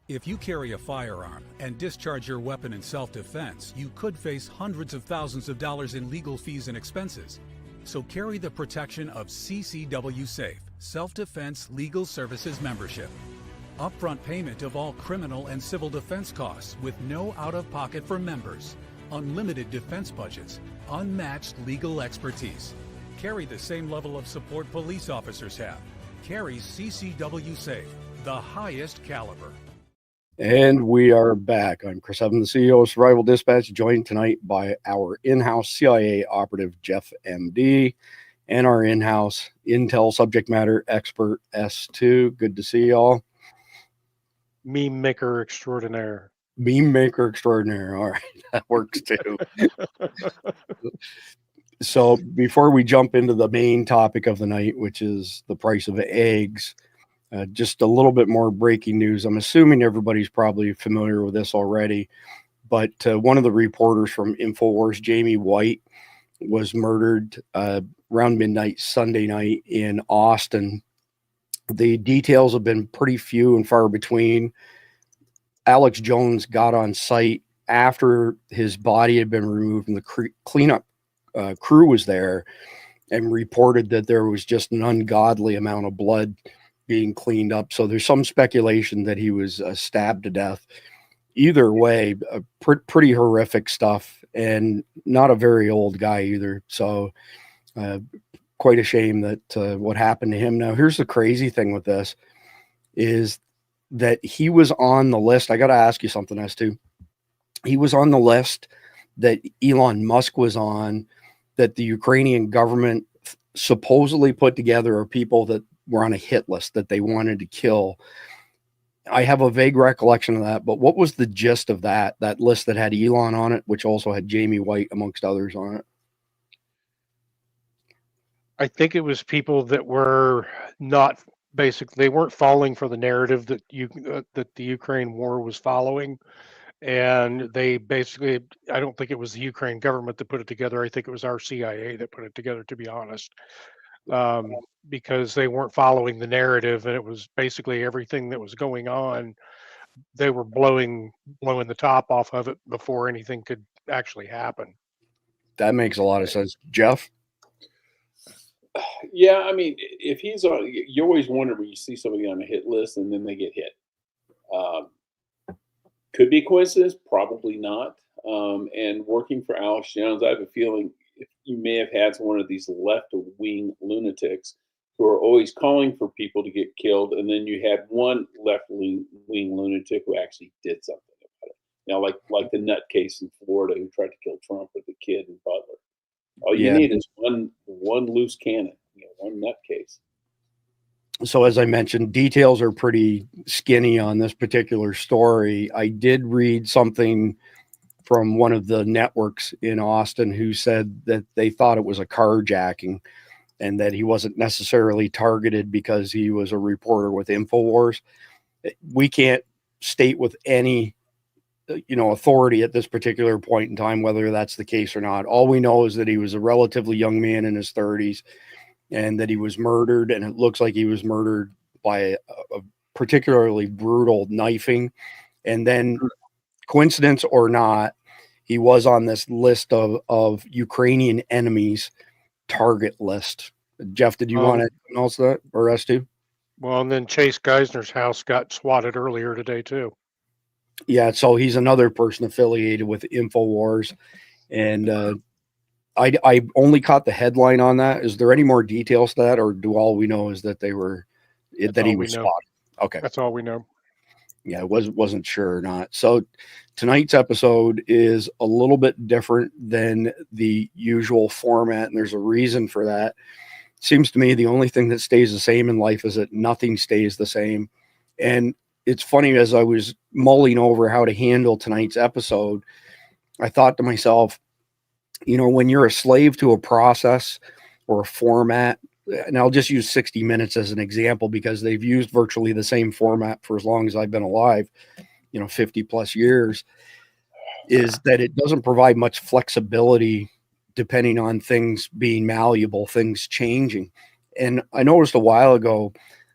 If you carry a firearm and discharge your weapon in self-defense, you could face hundreds of thousands of dollars in legal fees and expenses. So carry the protection of CCW Safe, Self-Defense Legal Services membership. Upfront payment of all criminal and civil defense costs with no out-of-pocket for members. Unlimited defense budgets, unmatched legal expertise. Carry the same level of support police officers have. Carry CCW Safe, the highest caliber. And we are back. I'm Chris Evans, the CEO of Survival Dispatch, joined tonight by our in-house CIA operative, Jeff MD, and our in-house Intel subject matter expert, S2. Good to see y'all. Meme maker extraordinaire. Meme maker extraordinaire. All right, that works too. So before we jump into the main topic of the night, which is the price of eggs, just a little bit more breaking news. I'm assuming everybody's probably familiar with this already, but one of the reporters from Infowars, Jamie White, was murdered around midnight Sunday night in Austin. The details have been pretty few and far between. Alex Jones got on site after his body had been removed and the cleanup crew was there and reported that there was just an ungodly amount of blood being cleaned up. So there's some speculation that he was stabbed to death. Either way, pretty horrific stuff, and not a very old guy either. So quite a shame that what happened to him. Now, here's the crazy thing with this is that he was on the list. I got to ask you something, S2. He was on the list that Elon Musk was on, that the Ukrainian government supposedly put together of people that were on a hit list that they wanted to kill. I have a vague recollection of that, but what was the gist of that list that had Elon on it, which also had Jamie White amongst others on it? I think it was people that were not they weren't falling for the narrative that that the Ukraine war was following. And they basically, I don't think it was the Ukraine government that put it together. I think it was our CIA that put it together, to be honest. Because they weren't following the narrative, and it was basically everything that was going on. They were blowing the top off of it before anything could actually happen. That makes a lot of sense. Jeff? Yeah, I mean, if he's on, you always wonder when you see somebody on a hit list and then they get hit. Could be a coincidence, probably not. And working for Alex Jones, I have a feeling you may have had one of these left-wing lunatics who are always calling for people to get killed, and then you had one left-wing lunatic who actually did something about it. You know, like the nutcase in Florida who tried to kill Trump with the kid in Butler. All you need is one loose cannon, one nutcase. So as I mentioned, details are pretty skinny on this particular story. I did read something from one of the networks in Austin who said that they thought it was a carjacking and that he wasn't necessarily targeted because he was a reporter with Infowars. We can't state with any, authority at this particular point in time whether that's the case or not. All we know is that he was a relatively young man in his 30s and that he was murdered, and it looks like he was murdered by a particularly brutal knifing. And then, coincidence or not, he was on this list of Ukrainian enemies target list. Jeff, did you want to announce that, or us too? Well, and then Chase Geisner's house got swatted earlier today too. Yeah, so he's another person affiliated with Infowars, and I only caught the headline on that. Is there any more details to that, or do all we know is that he was spotted? Okay, that's all we know. Yeah, wasn't sure or not. So tonight's episode is a little bit different than the usual format, and there's a reason for that. Seems to me the only thing that stays the same in life is that nothing stays the same. And it's funny, as I was mulling over how to handle tonight's episode, I thought to myself, when you're a slave to a process or a format, and I'll just use 60 Minutes as an example because they've used virtually the same format for as long as I've been alive, 50 plus years, is that it doesn't provide much flexibility depending on things being malleable, things changing. And I noticed a while ago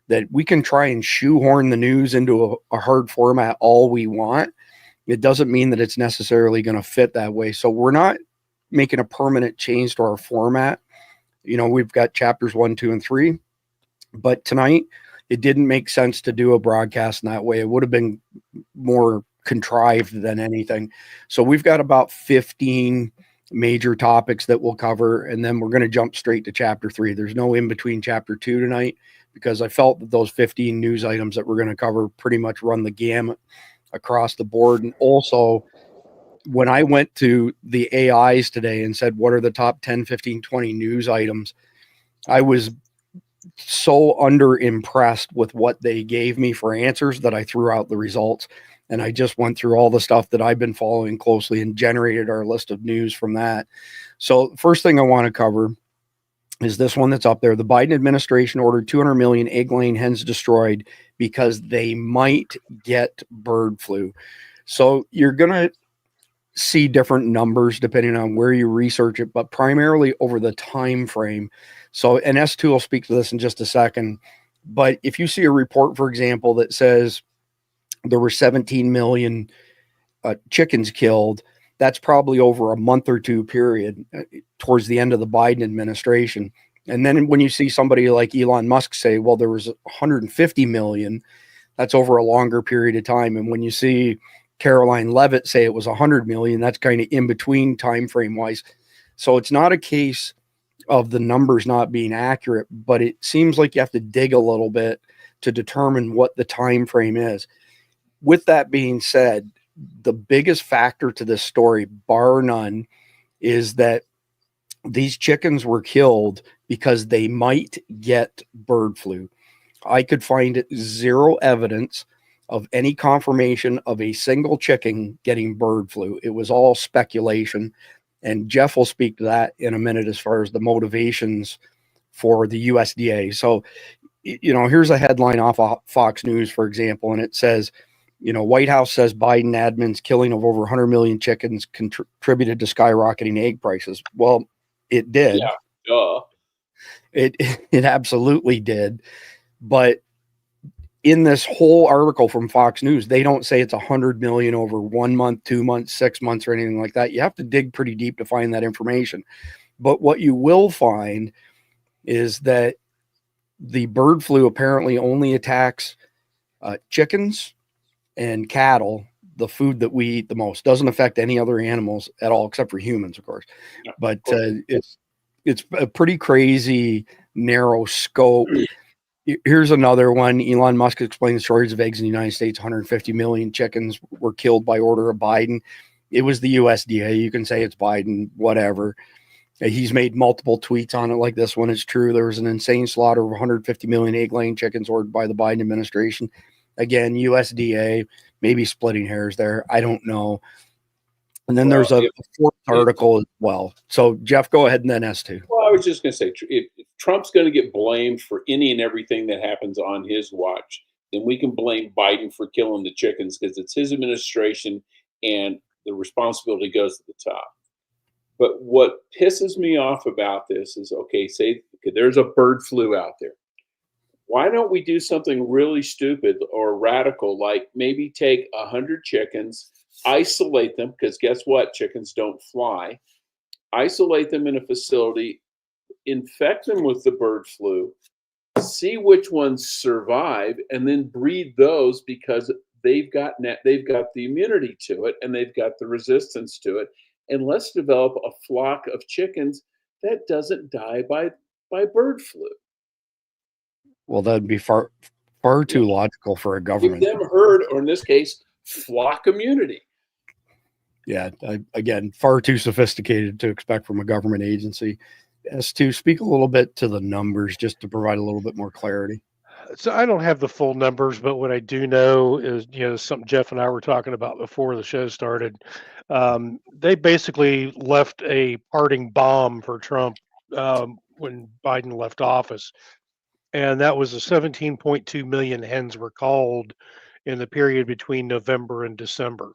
that we can try and shoehorn the news into a hard format all we want. It doesn't mean that it's necessarily going to fit that way. So we're not making a permanent change to our format. You know, we've got chapters 1, 2, and 3, but tonight it didn't make sense to do a broadcast in that way. It would have been more contrived than anything. So we've got about 15 major topics that we'll cover, and then we're going to jump straight to chapter 3. There's no in between chapter 2 tonight, because I felt that those 15 news items that we're going to cover pretty much run the gamut across the board. And also, when I went to the AIs today and said, what are the top 10, 15, 20 news items, I was so under impressed with what they gave me for answers that I threw out the results. And I just went through all the stuff that I've been following closely and generated our list of news from that. So first thing I want to cover is this one that's up there. The Biden administration ordered 200 million egg-laying hens destroyed because they might get bird flu. So you're going to see different numbers depending on where you research it, but primarily over the time frame. So, and S2 will speak to this in just a second. But if you see a report, for example, that says there were 17 million chickens killed, that's probably over a month or two period towards the end of the Biden administration. And then when you see somebody like Elon Musk say, well, there was 150 million, that's over a longer period of time. And when you see Caroline Levitt say it was 100 million, that's kind of in between time frame wise. So it's not a case of the numbers not being accurate, but it seems like you have to dig a little bit to determine what the time frame is. With that being said, the biggest factor to this story, bar none, is that these chickens were killed because they might get bird flu. I could find zero evidence of any confirmation of a single chicken getting bird flu. It was all speculation. And Jeff will speak to that in a minute as far as the motivations for the USDA. So, you know, here's a headline off of Fox News, for example, and it says, you know, White House says Biden admin's killing of over 100 million chickens contributed to skyrocketing egg prices. Well, it did. Yeah, duh. It absolutely did. But in this whole article from Fox News, they don't say it's 100 million over 1 month, 2 months, 6 months, or anything like that. You have to dig pretty deep to find that information. But what you will find is that the bird flu apparently only attacks chickens and cattle, the food that we eat the most. Doesn't affect any other animals at all, except for humans, of course. Yeah, but of course. It's a pretty crazy narrow scope. Here's another one. Elon Musk explained the shortage of eggs in the United States. 150 million chickens were killed by order of Biden. It was the USDA. You can say it's Biden, whatever. He's made multiple tweets on it like this one is true. There was an insane slaughter of 150 million egg-laying chickens ordered by the Biden administration. Again, USDA, maybe splitting hairs there. I don't know. And then there's a fourth article as well. So, Jeff, go ahead and then S2. Well, I was just going to say, if Trump's going to get blamed for any and everything that happens on his watch, then we can blame Biden for killing the chickens because it's his administration and the responsibility goes to the top. But what pisses me off about this is, okay, there's a bird flu out there. Why don't we do something really stupid or radical, like maybe take 100 chickens, isolate them, because guess what? Chickens don't fly. Isolate them in a facility, infect them with the bird flu, see which ones survive, and then breed those because they've got the immunity to it and they've got the resistance to it. And let's develop a flock of chickens that doesn't die by bird flu. Well, that'd be far too logical for a government. Give them herd, or in this case, flock immunity. Yeah, again, far too sophisticated to expect from a government agency. S2, speak a little bit to the numbers just to provide a little bit more clarity. So I don't have the full numbers, but what I do know is, you know, something Jeff and I were talking about before the show started. They basically left a parting bomb for Trump when Biden left office. And that was 17.2 million hens were culled in the period between November and December.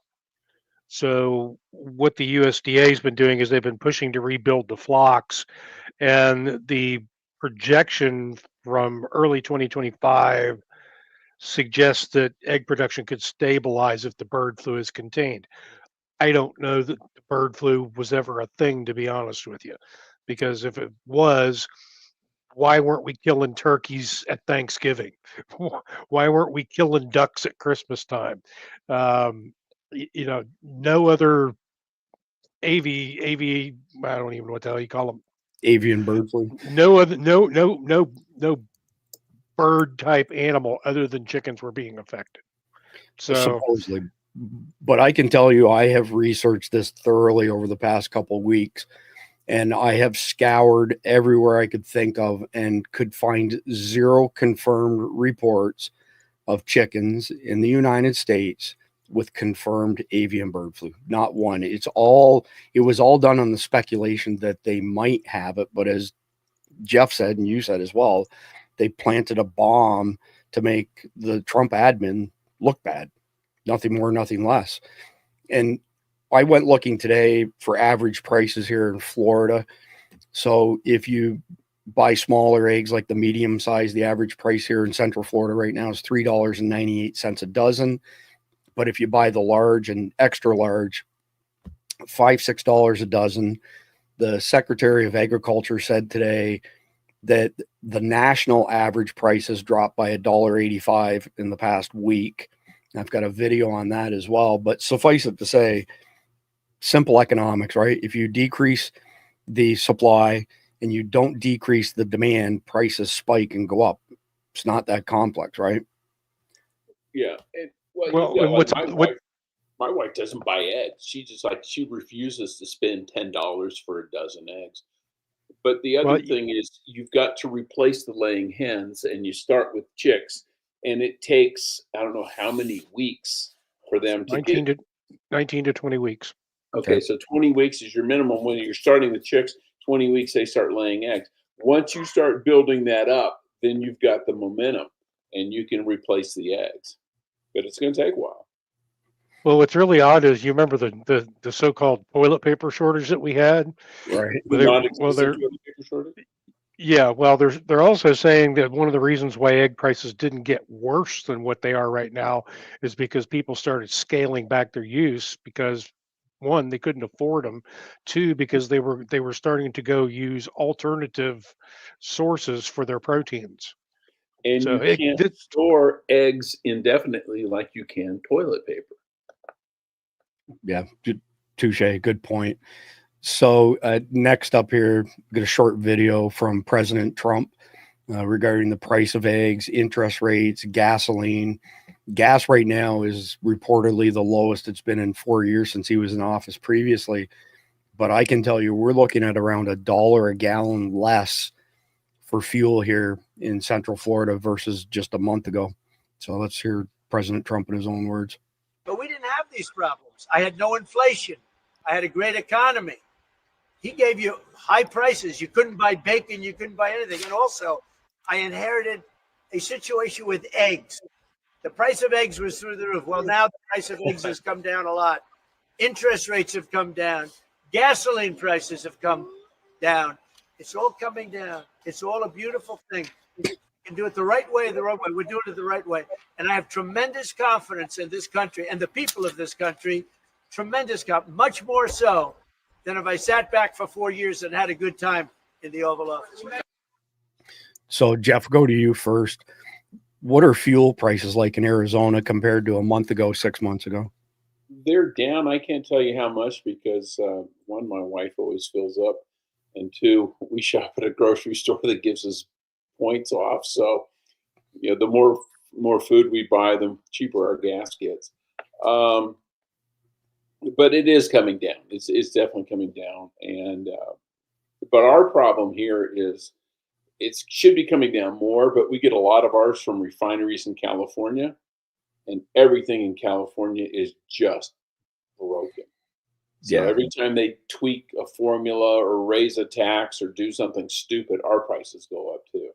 So what the USDA has been doing is they've been pushing to rebuild the flocks, and the projection from early 2025 suggests that egg production could stabilize if the bird flu is contained. I don't know that the bird flu was ever a thing, to be honest with you, because if it was, why weren't we killing turkeys at Thanksgiving? Why weren't we killing ducks at Christmas time? No other I don't even know what the hell you call them. Avian bird flu. No bird type animal other than chickens were being affected. So Supposedly. But I can tell you, I have researched this thoroughly over the past couple of weeks, and I have scoured everywhere I could think of and could find 0 confirmed reports of chickens in the United States with confirmed avian bird flu. Not one. It was all done on the speculation that they might have it, but as Jeff said, and you said as well, they planted a bomb to make the Trump admin look bad. Nothing more, nothing less. And I went looking today for average prices here in Florida. So if you buy smaller eggs, like the medium size, the average price here in Central Florida right now is $3.98 a dozen. But if you buy the large and extra large, $5-6 a dozen. The Secretary of Agriculture said today that the national average price has dropped by $1.85 in the past week. I've got a video on that as well, but suffice it to say, simple economics, right? If you decrease the supply and you don't decrease the demand, prices spike and go up. It's not that complex, right? Yeah. And, my wife doesn't buy eggs. She refuses to spend $10 for a dozen eggs. But the other thing is you've got to replace the laying hens, and you start with chicks, and it takes, I don't know how many weeks for them to 19 to 20 weeks. Okay, so 20 weeks is your minimum. When you're starting with chicks, 20 weeks they start laying eggs. Once you start building that up, then you've got the momentum, and you can replace the eggs. But it's going to take a while. Well, what's really odd is you remember the so-called toilet paper shortage that we had, right? Toilet paper shortage. Yeah, well, they're also saying that one of the reasons why egg prices didn't get worse than what they are right now is because people started scaling back their use because, one, they couldn't afford them, two, because they were starting to go use alternative sources for their proteins. And so you can't store eggs indefinitely like you can toilet paper. Yeah, touche. Good point. So next up here, get a short video from President Trump regarding the price of eggs, interest rates, gasoline. Gas right now is reportedly the lowest it's been in 4 years since he was in office previously. But I can tell you, we're looking at around $1 a gallon less for fuel here in Central Florida versus just a month ago. So let's hear President Trump in his own words. But we didn't have these problems. I had no inflation. I had a great economy. He gave you high prices. You couldn't buy bacon. You couldn't buy anything. And also, I inherited a situation with eggs. The price of eggs was through the roof. Well, now the price of eggs has come down a lot. Interest rates have come down. Gasoline prices have come down. It's all coming down. It's all a beautiful thing. You can do it the right way, We're doing it the right way. And I have tremendous confidence in this country and the people of this country, much more so than if I sat back for 4 years and had a good time in the Oval Office. So, Jeff, go to you first. What are fuel prices like in Arizona compared to a month ago, 6 months ago? They're down. I can't tell you how much because, one, my wife always fills up, and two, we shop at a grocery store that gives us points off. So, the more food we buy, the cheaper our gas gets. But it is coming down. It's definitely coming down. And but our problem here is it should be coming down more, but we get a lot of ours from refineries in California, and everything in California is just broken. So every time they tweak a formula or raise a tax or do something stupid, our prices go up too.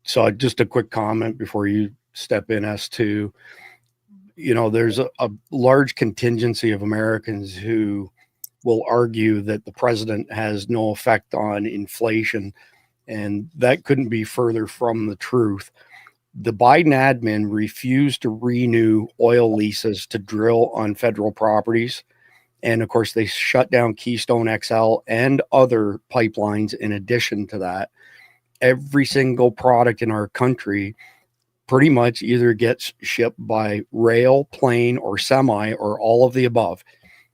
So just a quick comment before you step in, S2. There's a large contingency of Americans who will argue that the president has no effect on inflation. And that couldn't be further from the truth. The Biden admin refused to renew oil leases to drill on federal properties. And of course, they shut down Keystone XL and other pipelines in addition to that. Every single product in our country pretty much either gets shipped by rail, plane, or semi, or all of the above.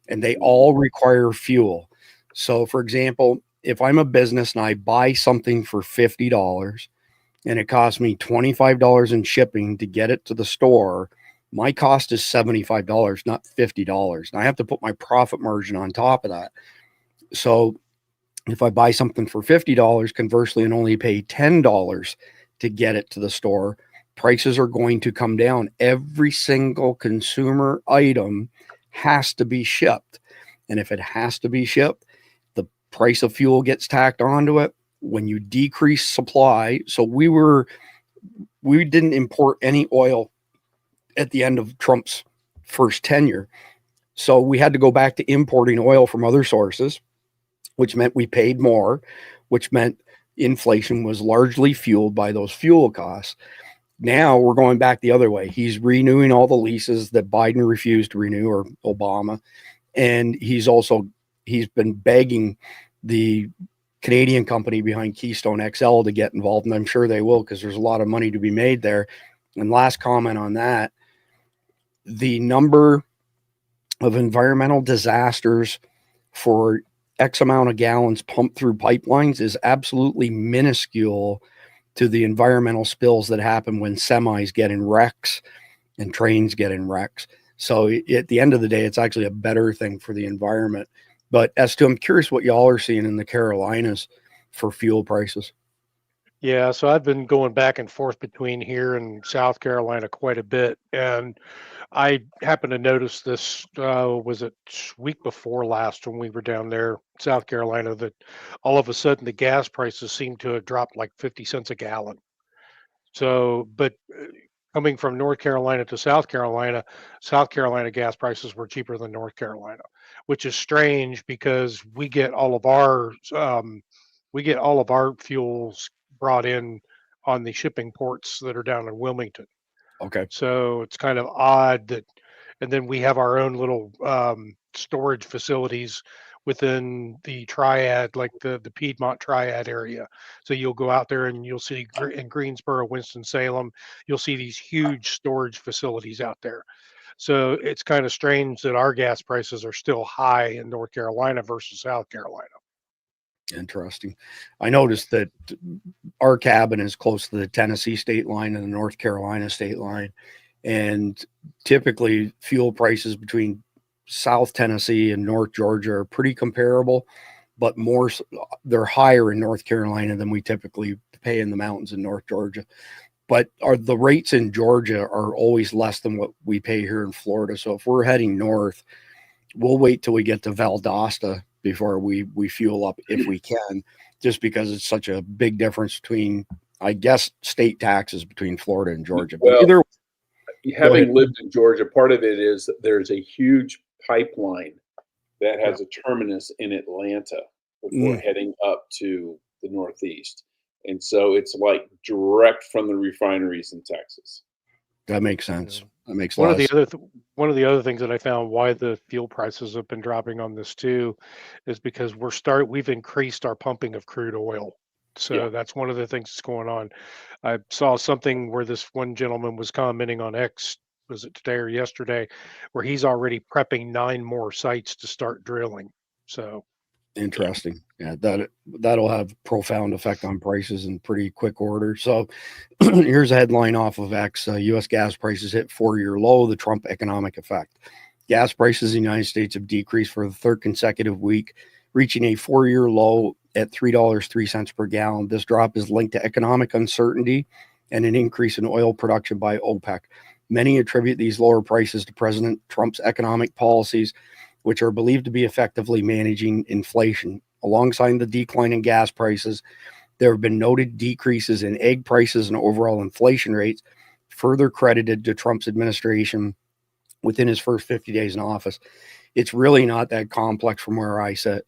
And they all require fuel. So, for example, if I'm a business and I buy something for $50 and it costs me $25 in shipping to get it to the store, my cost is $75, not $50. And I have to put my profit margin on top of that. So if I buy something for $50, conversely, and only pay $10 to get it to the store, prices are going to come down. Every single consumer item has to be shipped. And if it has to be shipped, the price of fuel gets tacked onto it. When you decrease supply, so we didn't import any oil at the end of Trump's first tenure. So we had to go back to importing oil from other sources, which meant we paid more, which meant inflation was largely fueled by those fuel costs. Now we're going back the other way. He's renewing all the leases that Biden refused to renew, or Obama. And he's been begging the Canadian company behind Keystone XL to get involved. And I'm sure they will, because there's a lot of money to be made there. And last comment on that, the number of environmental disasters for X amount of gallons pumped through pipelines is absolutely minuscule to the environmental spills that happen when semis get in wrecks and trains get in wrecks. So at the end of the day, it's actually a better thing for the environment. But as to, I'm curious what y'all are seeing in the Carolinas for fuel prices. Yeah, so I've been going back and forth between here and South Carolina quite a bit, and I happened to notice this, was it week before last when we were down there, South Carolina, that all of a sudden the gas prices seem to have dropped like 50 cents a gallon. So, but coming from North Carolina to South Carolina gas prices were cheaper than North Carolina, which is strange because we get all of our fuels brought in on the shipping ports that are down in Wilmington. Okay. So it's kind of odd that, and then we have our own little storage facilities within the triad, like the Piedmont triad area. So you'll go out there and you'll see in Greensboro, Winston-Salem, you'll see these huge storage facilities out there. So it's kind of strange that our gas prices are still high in North Carolina versus South Carolina. Interesting. I noticed that our cabin is close to the Tennessee state line and the North Carolina state line. And typically fuel prices between South Tennessee and North Georgia are pretty comparable, but they're higher in North Carolina than we typically pay in the mountains in North Georgia. But the rates in Georgia are always less than what we pay here in Florida. So if we're heading north, we'll wait till we get to Valdosta before we fuel up if we can, just because it's such a big difference between, I guess, state taxes between Florida and Georgia. Well, but either having lived in Georgia, part of it is that there's a huge pipeline that has a terminus in Atlanta before heading up to the Northeast. And so it's like direct from the refineries in Texas. That makes sense. That makes one of the other things that I found why the fuel prices have been dropping on this too is because we've increased our pumping of crude oil. So that's one of the things that's going on. I saw something where this one gentleman was commenting on X, was it today or yesterday, where he's already prepping 9 more sites to start drilling. So interesting. Yeah, that'll have profound effect on prices in pretty quick order. So here's a headline off of X. U.S. gas prices hit 4-year low, the Trump economic effect. Gas prices in the United States have decreased for the 3rd consecutive week, reaching a 4-year low at $3.03 per gallon. This drop is linked to economic uncertainty and an increase in oil production by OPEC. Many attribute these lower prices to President Trump's economic policies, which are believed to be effectively managing inflation. Alongside the decline in gas prices, there have been noted decreases in egg prices and overall inflation rates, further credited to Trump's administration within his first 50 days in office. It's really not that complex from where I sit.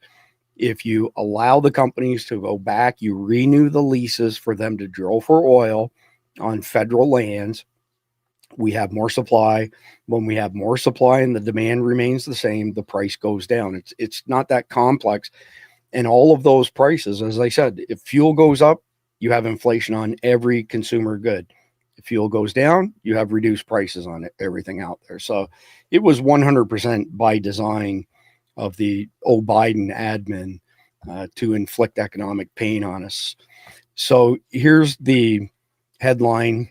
If you allow the companies to go back, you renew the leases for them to drill for oil on federal lands, we have more supply. When we have more supply and the demand remains the same, the price goes down. It's not that complex. And all of those prices, as I said, if fuel goes up, you have inflation on every consumer good. If fuel goes down, you have reduced prices on everything out there. So it was 100% by design of the Biden admin to inflict economic pain on us. So here's the headline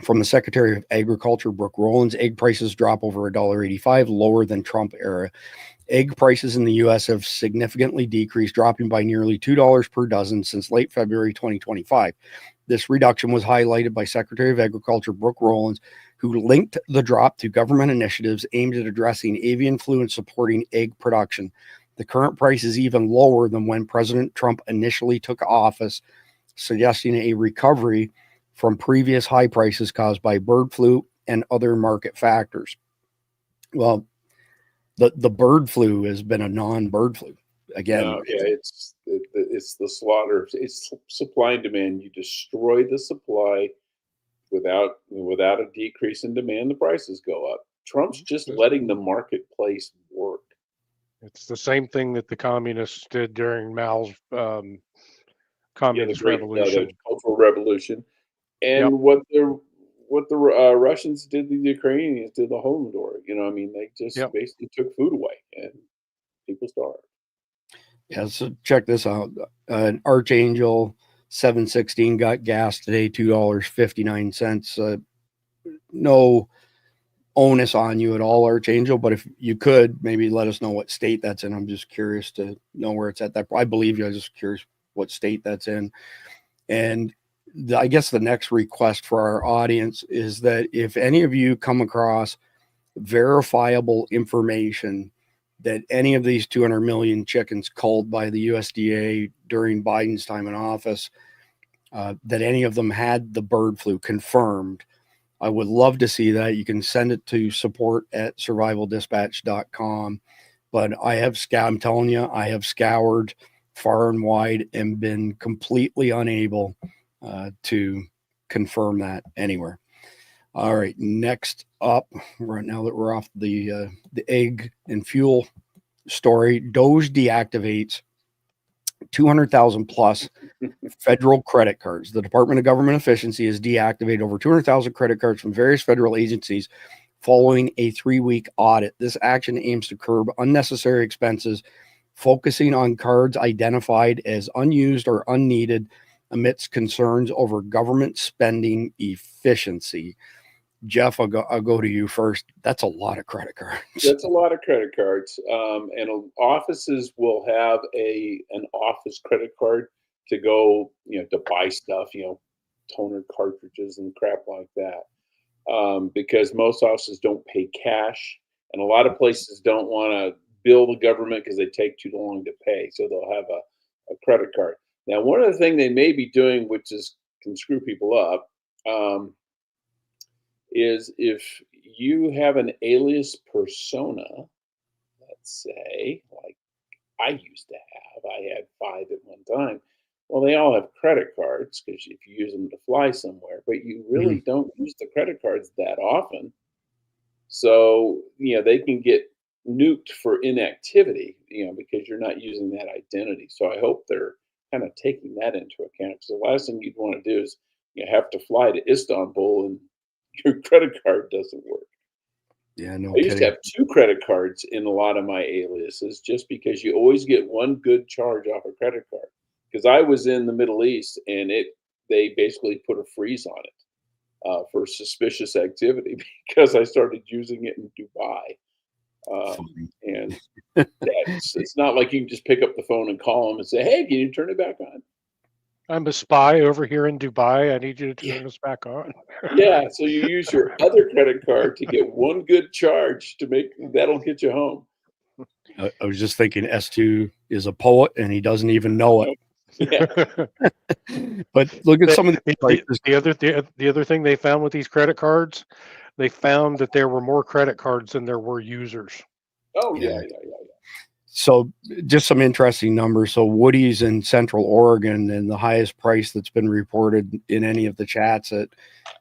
from the Secretary of Agriculture, Brooke Rollins. Egg prices drop over $1.85, lower than Trump era. Egg prices in the U.S. have significantly decreased, dropping by nearly $2 per dozen since late February 2025. This reduction was highlighted by Secretary of Agriculture Brooke Rollins, who linked the drop to government initiatives aimed at addressing avian flu and supporting egg production. The current price is even lower than when President Trump initially took office, suggesting a recovery from previous high prices caused by bird flu and other market factors. Well, the bird flu has been a non-bird flu. Again, it's the slaughter. It's supply and demand. You destroy the supply without a decrease in demand, the prices go up. Trump's just letting the marketplace work. It's the same thing that the communists did during Mao's communist revolution, the Cultural Revolution, and what the Russians did to the Ukrainians did the Holodomor. They just basically took food away and people starved. Yeah, so check this out. An Archangel 716 got gas today, $2.59. No onus on you at all, Archangel, but if you could maybe let us know what state that's in. I'm just curious to know where it's at. That I believe you. I'm just curious what state that's in. And I guess the next request for our audience is that if any of you come across verifiable information that any of these 200 million chickens culled by the USDA during Biden's time in office, that any of them had the bird flu confirmed, I would love to see that. You can send it to support@survivaldispatch.com. But I'm telling you, I have scoured far and wide and been completely unable to confirm that anywhere. All right, next up, right now that we're off the egg and fuel story, DOGE deactivates 200,000 plus federal credit cards. The Department of Government Efficiency has deactivated over 200,000 credit cards from various federal agencies following a 3-week audit. This action aims to curb unnecessary expenses, focusing on cards identified as unused or unneeded amidst concerns over government spending efficiency. Jeff, I'll go to you first. That's a lot of credit cards. That's a lot of credit cards. And offices will have an office credit card to go, to buy stuff, toner cartridges and crap like that. Because most offices don't pay cash, and a lot of places don't want to bill the government because they take too long to pay. So they'll have a credit card. Now, one of the things they may be doing, which can screw people up, is if you have an alias persona, let's say, like I used to have, I had 5 at one time. Well, they all have credit cards because if you use them to fly somewhere, but you really don't use the credit cards that often. So, they can get nuked for inactivity, because you're not using that identity. So I hope they're kind of taking that into account, because the last thing you'd want to do is have to fly to Istanbul and your credit card doesn't work. Yeah, no I used to kidding. have 2 credit cards in a lot of my aliases, just because you always get one good charge off a credit card. Because I was in the Middle East, and they basically put a freeze on it for suspicious activity because I started using it in Dubai. And it's not like you can just pick up the phone and call them and say, "Hey, can you turn it back on?" I'm a spy over here in Dubai. I need you to turn this back on. Yeah, so you use your other credit card to get one good charge that'll get you home. I was just thinking S2 is a poet and he doesn't even know it. Yeah. But look at some of the prices. The other thing they found with these credit cards, they found that there were more credit cards than there were users. Oh yeah. So just some interesting numbers. So Woody's in Central Oregon, and the highest price that's been reported in any of the chats at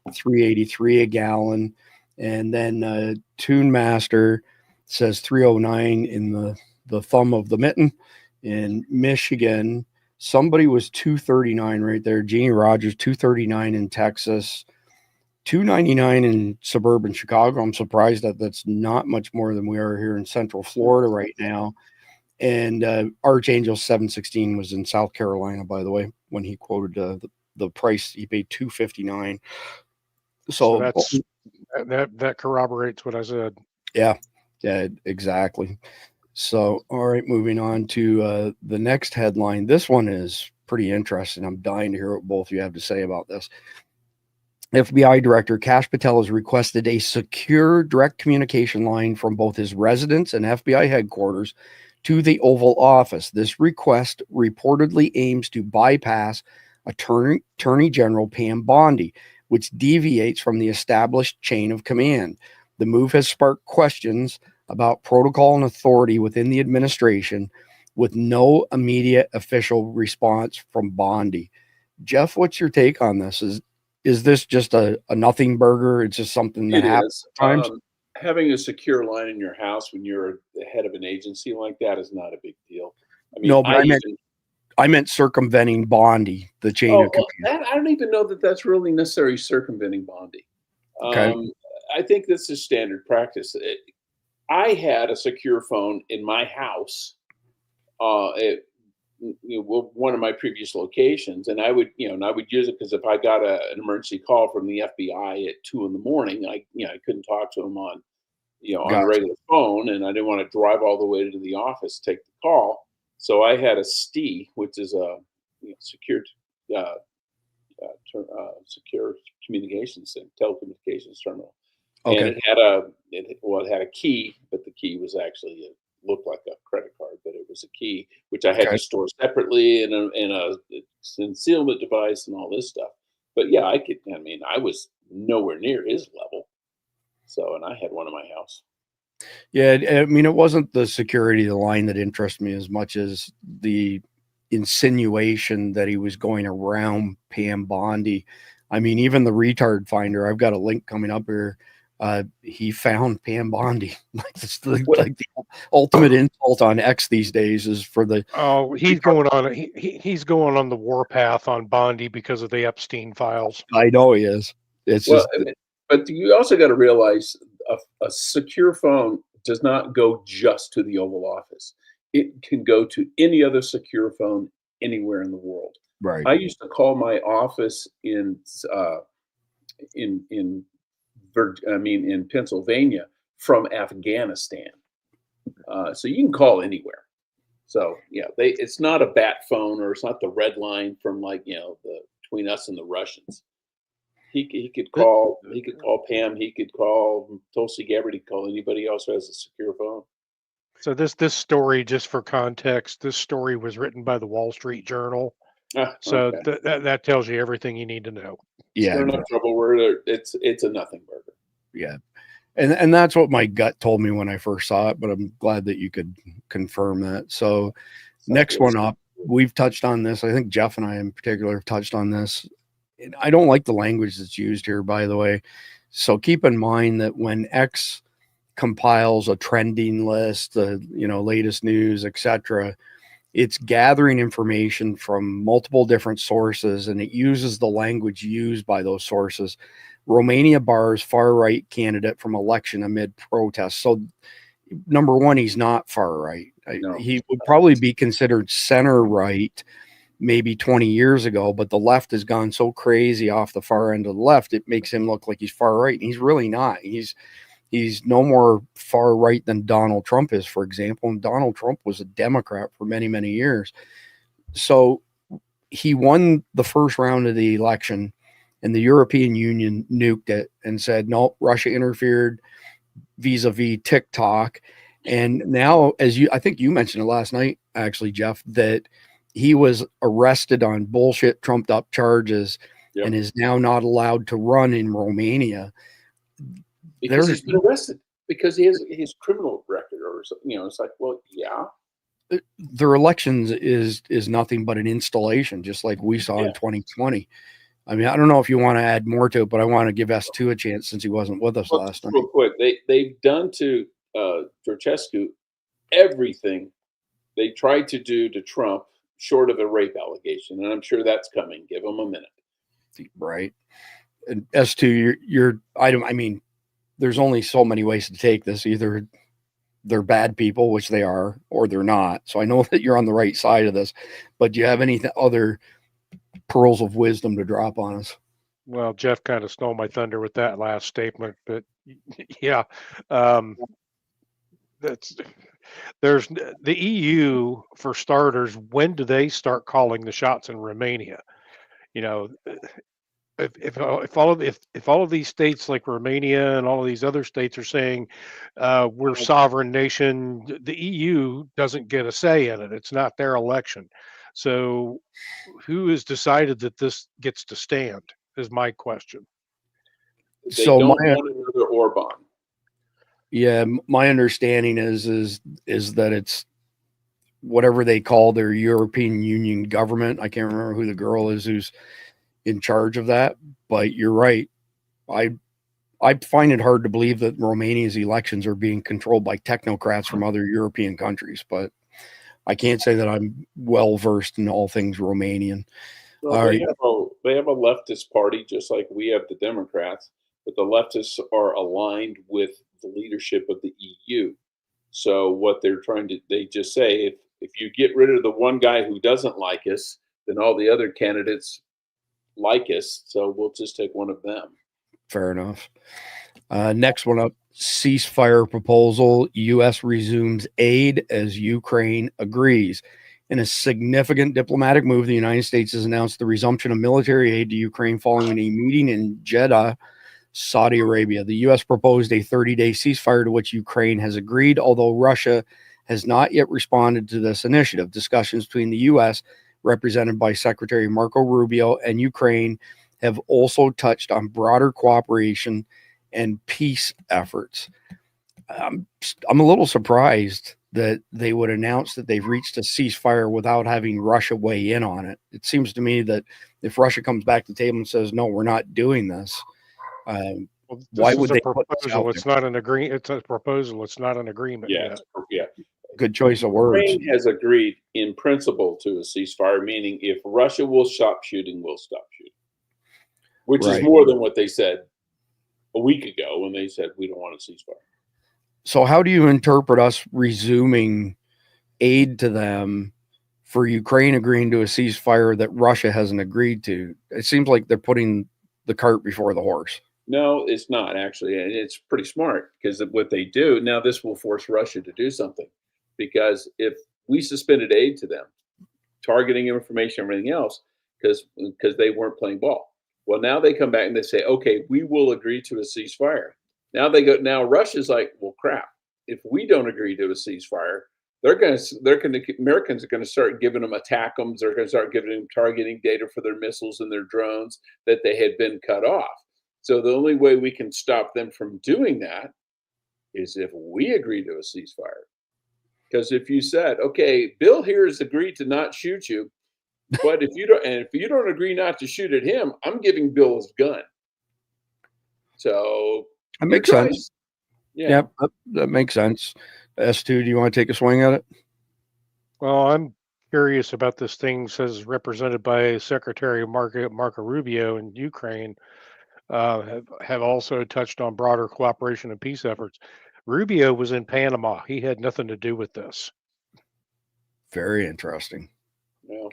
$3.83 a gallon. And then Tune Master says $3.09 in the thumb of the mitten. In Michigan, somebody was $2.39 right there. Jeannie Rogers, $2.39 in Texas, $2.99 in suburban Chicago. I'm surprised that that's not much more than we are here in Central Florida right now. And Archangel 716 was in South Carolina, by the way, when he quoted the price. He paid $2.59. So that's that corroborates what I said. Yeah, exactly. So, all right, moving on to the next headline. This one is pretty interesting. I'm dying to hear what both of you have to say about this. FBI Director Kash Patel has requested a secure direct communication line from both his residence and FBI headquarters to the Oval Office. This request reportedly aims to bypass Attorney General Pam Bondi, which deviates from the established chain of command. The move has sparked questions about protocol and authority within the administration, with no immediate official response from Bondi. Jeff, what's your take on this? Is this just a nothing burger? It's just something that happens sometimes? Having a secure line in your house when you're the head of an agency like that is not a big deal. I mean, No, but I meant circumventing Bondi, the chain of command. I don't even know that that's really necessarily circumventing Bondi. Okay. I think this is standard practice. I had a secure phone in my house one of my previous locations, and I would use it because if I got an emergency call from the FBI at 2 a.m, I couldn't talk to them on the regular phone, and I didn't want to drive all the way to the office to take the call. So I had a STI, which is a secured secure communications and telecommunications terminal. Okay. And it had a key, but the key was actually looked like a credit card, but it was a key which I had to store separately in a concealment device and all this stuff. But yeah, I was nowhere near his level. So, and I had one in my house. Yeah, I mean, it wasn't the security of the line that interested me as much as the insinuation that he was going around Pam Bondi. I mean, even the retard finder, I've got a link coming up here. He found Pam Bondi. Like the ultimate insult on X these days is for the. Oh, he's going on the warpath on Bondi because of the Epstein files. I know he is. It's but you also got to realize a secure phone does not go just to the Oval Office. It can go to any other secure phone anywhere in the world. Right. I used to call my office in Pennsylvania from Afghanistan. So you can call anywhere. So yeah, it's not a bat phone, or it's not the red line from between us and the Russians. He could call Pam, he could call Tulsi Gabbard, he could call anybody else who has a secure phone. So this story, just for context, this story was written by the Wall Street Journal. So that tells you everything you need to know. Yeah, stir enough trouble. It's a nothing burger. Yeah, and that's what my gut told me when I first saw it. But I'm glad that you could confirm that. So next one up, we've touched on this. I think Jeff and I in particular have touched on this. And I don't like the language that's used here, by the way. So keep in mind that when X compiles a trending list, latest news, etc., it's gathering information from multiple different sources, and it uses the language used by those sources. Romania bars far-right candidate from election amid protests. So, number one, he's not far-right. No. He would probably be considered center-right maybe 20 years ago, but the left has gone so crazy off the far end of the left, it makes him look like he's far-right, and he's really not. He's no more far right than Donald Trump is, for example. And Donald Trump was a Democrat for many, many years. So he won the first round of the election, and the European Union nuked it and said, no, Russia interfered vis-a-vis TikTok. And now, I think you mentioned it last night, actually, Jeff, that he was arrested on bullshit trumped up charges and is now not allowed to run in Romania. Because he's been arrested, because he has his criminal record or something. It's like, well, yeah. their elections is nothing but an installation, just like we saw in 2020. I mean, I don't know if you want to add more to it, but I want to give S2 a chance since he wasn't with us last night. Real quick, they've done to Georgescu everything they tried to do to Trump, short of a rape allegation, and I'm sure that's coming. Give them a minute. Right. And S2, I mean, there's only so many ways to take this. Either they're bad people, which they are, or they're not. So I know that you're on the right side of this, but do you have any other pearls of wisdom to drop on us? Well, Jeff kind of stole my thunder with that last statement, but yeah, there's the EU for starters. When do they start calling the shots in Romania? You know, if all of these states like Romania and all of these other states are saying we're sovereign nation, the EU doesn't get a say in it. It's not their election. So who has decided that this gets to stand is my question. They don't want another Orban. Yeah, my understanding is that it's whatever they call their European Union government. I can't remember who the girl is who's in charge of that, but you're right. I find it hard to believe that Romania's elections are being controlled by technocrats from other European countries, but I can't say that I'm well versed in all things Romanian. Well, they have a leftist party, just like we have the Democrats, but the leftists are aligned with the leadership of the EU. So what they're they just say, if you get rid of the one guy who doesn't like us, then all the other candidates like us, so we'll just take one of them. Fair enough. Next one up, ceasefire proposal. U.S. resumes aid as Ukraine agrees. In a significant diplomatic move, the United States has announced the resumption of military aid to Ukraine following a meeting in Jeddah, Saudi Arabia. The U.S. proposed a 30-day ceasefire to which Ukraine has agreed, although Russia has not yet responded to this initiative. Discussions between the U.S., represented by Secretary Marco Rubio, and Ukraine have also touched on broader cooperation and peace efforts. I'm a little surprised that they would announce that they've reached a ceasefire without having Russia weigh in on it. It seems to me that if Russia comes back to the table and says, no, we're not doing this, why would they put this out It's not an agreement. It's a proposal. It's not an agreement yet. Yeah. Good choice of words. Ukraine has agreed in principle to a ceasefire, meaning if Russia will stop shooting, we'll stop shooting, which is more than what they said a week ago when they said we don't want a ceasefire. So how do you interpret us resuming aid to them for Ukraine agreeing to a ceasefire that Russia hasn't agreed to? It seems like they're putting the cart before the horse. No, it's not actually. And it's pretty smart because of what they do. Now, this will force Russia to do something, because if we suspended aid to them, targeting information, everything else, because they weren't playing ball. Well, now they come back and they say, okay, we will agree to a ceasefire. Now Russia's like, well, crap. If we don't agree to a ceasefire, Americans are going to start giving them ATACMS. They're going to start giving them targeting data for their missiles and their drones that they had been cut off. So the only way we can stop them from doing that is if we agree to a ceasefire. Because if you said, okay, Bill here has agreed to not shoot you, but if you don't agree not to shoot at him, I'm giving Bill his gun. So that makes sense. Yeah, that makes sense. S2, do you want to take a swing at it? Well, I'm curious about this thing. Says represented by Secretary Marco Rubio in Ukraine have also touched on broader cooperation and peace efforts. Rubio was in Panama. He had nothing to do with this. Very interesting. Yeah.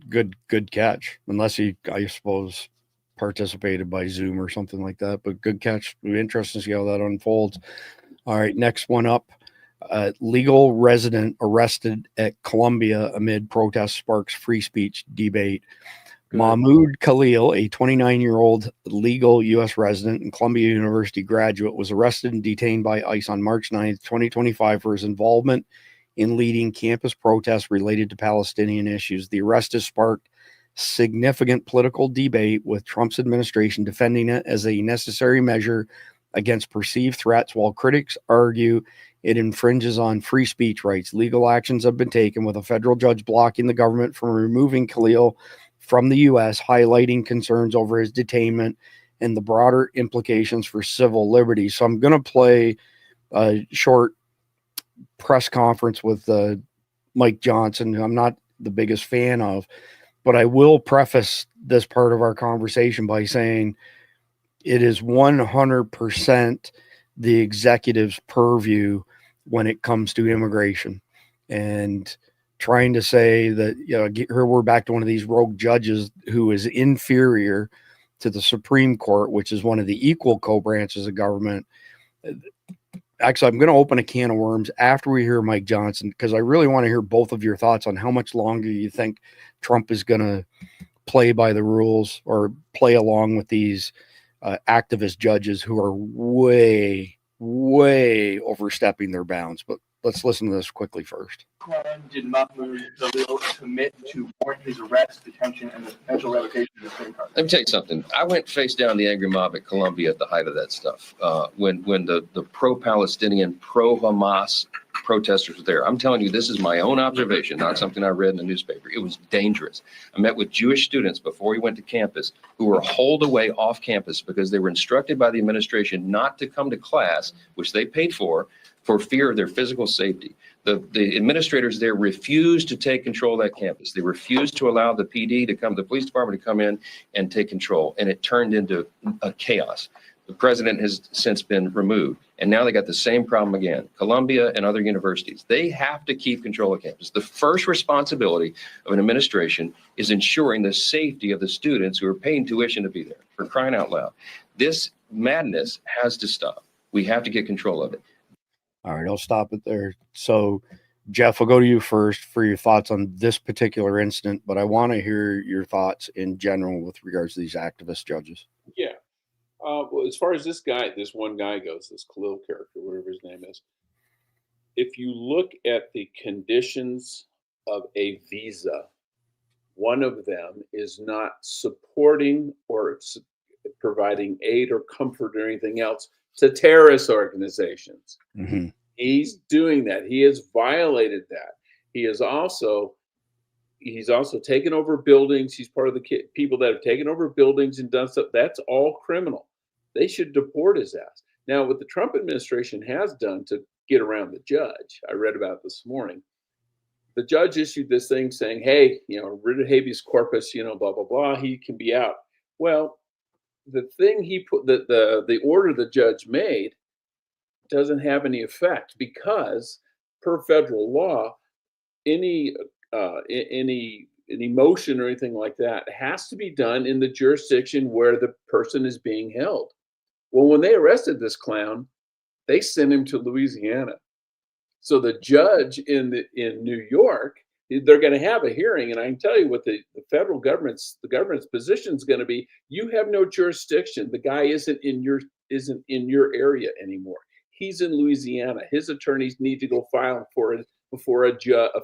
Good catch. Unless he, I suppose, participated by Zoom or something like that. But good catch. It'll be interesting to see how that unfolds. All right, next one up. Legal resident arrested at Colombia amid protest sparks free speech debate. Mahmoud Khalil, a 29-year-old legal U.S. resident and Columbia University graduate, was arrested and detained by ICE on March 9th, 2025 for his involvement in leading campus protests related to Palestinian issues. The arrest has sparked significant political debate, with Trump's administration defending it as a necessary measure against perceived threats, while critics argue it infringes on free speech rights. Legal actions have been taken, with a federal judge blocking the government from removing Khalil from the U.S., highlighting concerns over his detainment and the broader implications for civil liberties. So I'm going to play a short press conference with Mike Johnson, who I'm not the biggest fan of, but I will preface this part of our conversation by saying it is 100% the executive's purview when it comes to immigration. And trying to say that, here we're back to one of these rogue judges who is inferior to the Supreme Court, which is one of the equal co-branches of government. Actually, I'm going to open a can of worms after we hear Mike Johnson, because I really want to hear both of your thoughts on how much longer you think Trump is going to play by the rules or play along with these activist judges who are way, way overstepping their bounds. But let's listen to this quickly first. Did Mahmoud Khalil commit to warrant his arrest, detention, and the potential revocation of his green card? Let me tell you something. I went face down the angry mob at Columbia at the height of that stuff. When the pro-Palestinian, pro-Hamas protesters were there. I'm telling you, this is my own observation, not something I read in the newspaper. It was dangerous. I met with Jewish students before we went to campus who were holed away off campus because they were instructed by the administration not to come to class, which they paid for fear of their physical safety. The administrators there refused to take control of that campus. They refused to allow the PD to come, the police department to come in and take control. And it turned into a chaos. The president has since been removed. And now they got the same problem again. Columbia and other universities, they have to keep control of campus. The first responsibility of an administration is ensuring the safety of the students who are paying tuition to be there, for crying out loud. This madness has to stop. We have to get control of it. All right, I'll stop it there. So, Jeff, I'll go to you first for your thoughts on this particular incident, but I want to hear your thoughts in general with regards to these activist judges. Yeah. Well, as far as this one guy goes, this Khalil character, whatever his name is, if you look at the conditions of a visa, one of them is not supporting or providing aid or comfort or anything else to terrorist organizations. Mm-hmm. He's doing that. He has violated that. He's also taken over buildings. He's part of the people that have taken over buildings and done stuff. That's all criminal. They should deport his ass. Now, what the Trump administration has done to get around the judge, I read about this morning. The judge issued this thing saying, hey, writ of habeas corpus, blah, blah, blah, he can be out. Well, the thing he put, the order the judge made doesn't have any effect because per federal law, any motion or anything like that has to be done in the jurisdiction where the person is being held. Well, when they arrested this clown, they sent him to Louisiana. So the judge in New York, they're going to have a hearing, and I can tell you what the federal government's position is going to be. You have no jurisdiction. The guy isn't in your area anymore. He's in Louisiana. His attorneys need to go file for it before a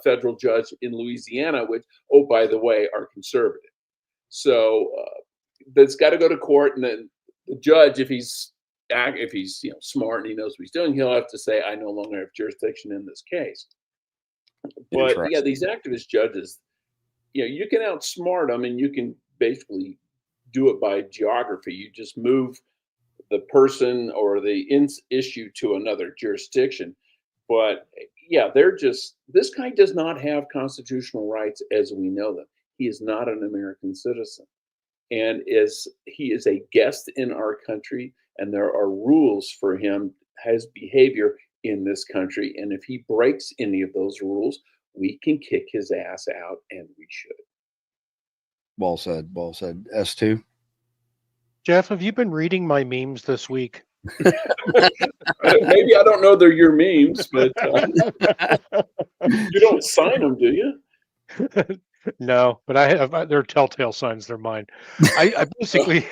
federal judge in Louisiana, which, oh, by the way, are conservative. So that's got to go to court, and then the judge, if he's smart and he knows what he's doing, he'll have to say, I no longer have jurisdiction in this case. But yeah, these activist judges, you can outsmart them, and you can basically do it by geography. You just move the person or the issue to another jurisdiction. But yeah, this guy does not have constitutional rights as we know them. He is not an American citizen. And he is a guest in our country, and there are rules for his behavior in this country. And if he breaks any of those rules, we can kick his ass out, and we should. Well said. Well said. S2. Jeff, have you been reading my memes this week? Maybe I don't know they're your memes, but you don't sign them, do you? No, but they're telltale signs. They're mine. I basically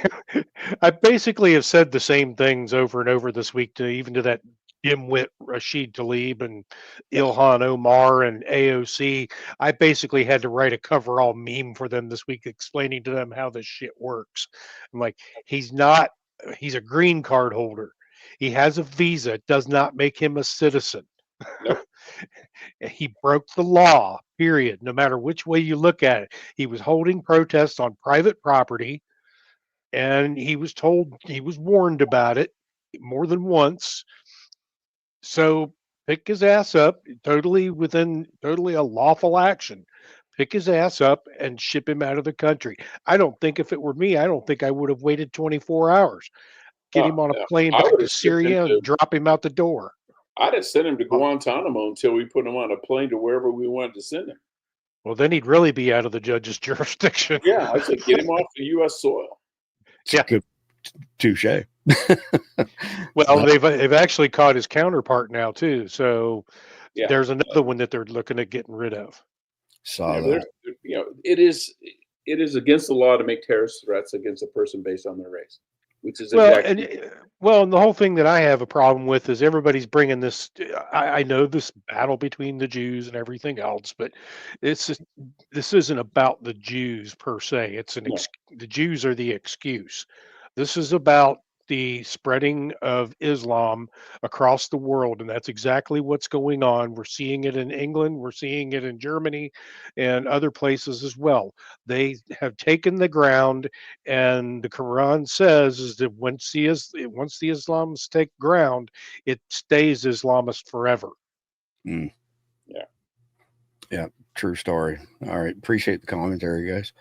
have said the same things over and over this week even to that dimwit Rashid Tlaib and Ilhan Omar and AOC. I basically had to write a coverall meme for them this week explaining to them how this shit works. I'm like, he's a green card holder. He has a visa. It does not make him a citizen. Nope. He broke the law, period. No matter which way you look at it. He was holding protests on private property, and he was warned about it more than once. So pick his ass up, totally a lawful action. Pick his ass up and ship him out of the country. I don't think if it were me, I don't think I would have waited 24 hours. Get him on a No. plane I back would to have shipped him Syria to, and drop him out the door. I'd have sent him to Guantanamo until we put him on a plane to wherever we wanted to send him. Well, then he'd really be out of the judge's jurisdiction. Yeah, I said get him off the U.S. soil. Yeah. Good. Touche. Well, they've actually caught his counterpart now too. So Yeah. there's another one that they're looking at getting rid of. Saw Yeah, that. it is against the law to make terrorist threats against a person based on their race, which is Well, exactly. and the whole thing that I have a problem with is everybody's bringing this. I know this battle between the Jews and everything else, but this isn't about the Jews per se. No. The Jews are the excuse. This is about the spreading of Islam across the world, and that's exactly what's going on. We're seeing it in England, we're seeing it in Germany, and other places as well. They have taken the ground, and the Quran says is that once the Islamists take ground, it stays Islamist forever. Mm. Yeah. Yeah, true story. All right. Appreciate the commentary, guys.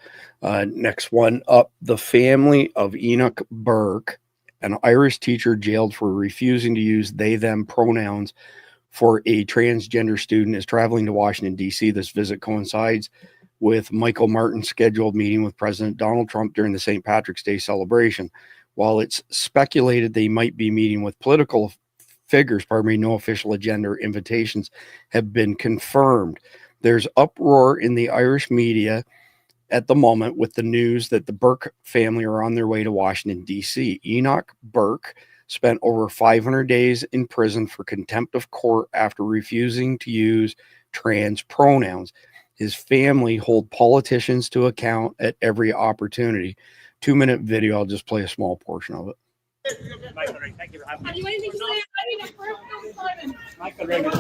Next one up. The family of Enoch Burke, an Irish teacher jailed for refusing to use they, them pronouns for a transgender student, is traveling to Washington, D.C. This visit coincides with Michael Martin's scheduled meeting with President Donald Trump during the St. Patrick's Day celebration. While it's speculated they might be meeting with political figures, no official agenda or invitations have been confirmed. There's uproar in the Irish media at the moment with the news that the Burke family are on their way to Washington, D.C. Enoch Burke spent over 500 days in prison for contempt of court after refusing to use trans pronouns. His family hold politicians to account at every opportunity. 2-minute video. I'll just play a small portion of it. Have you anything to say Michael Reagan.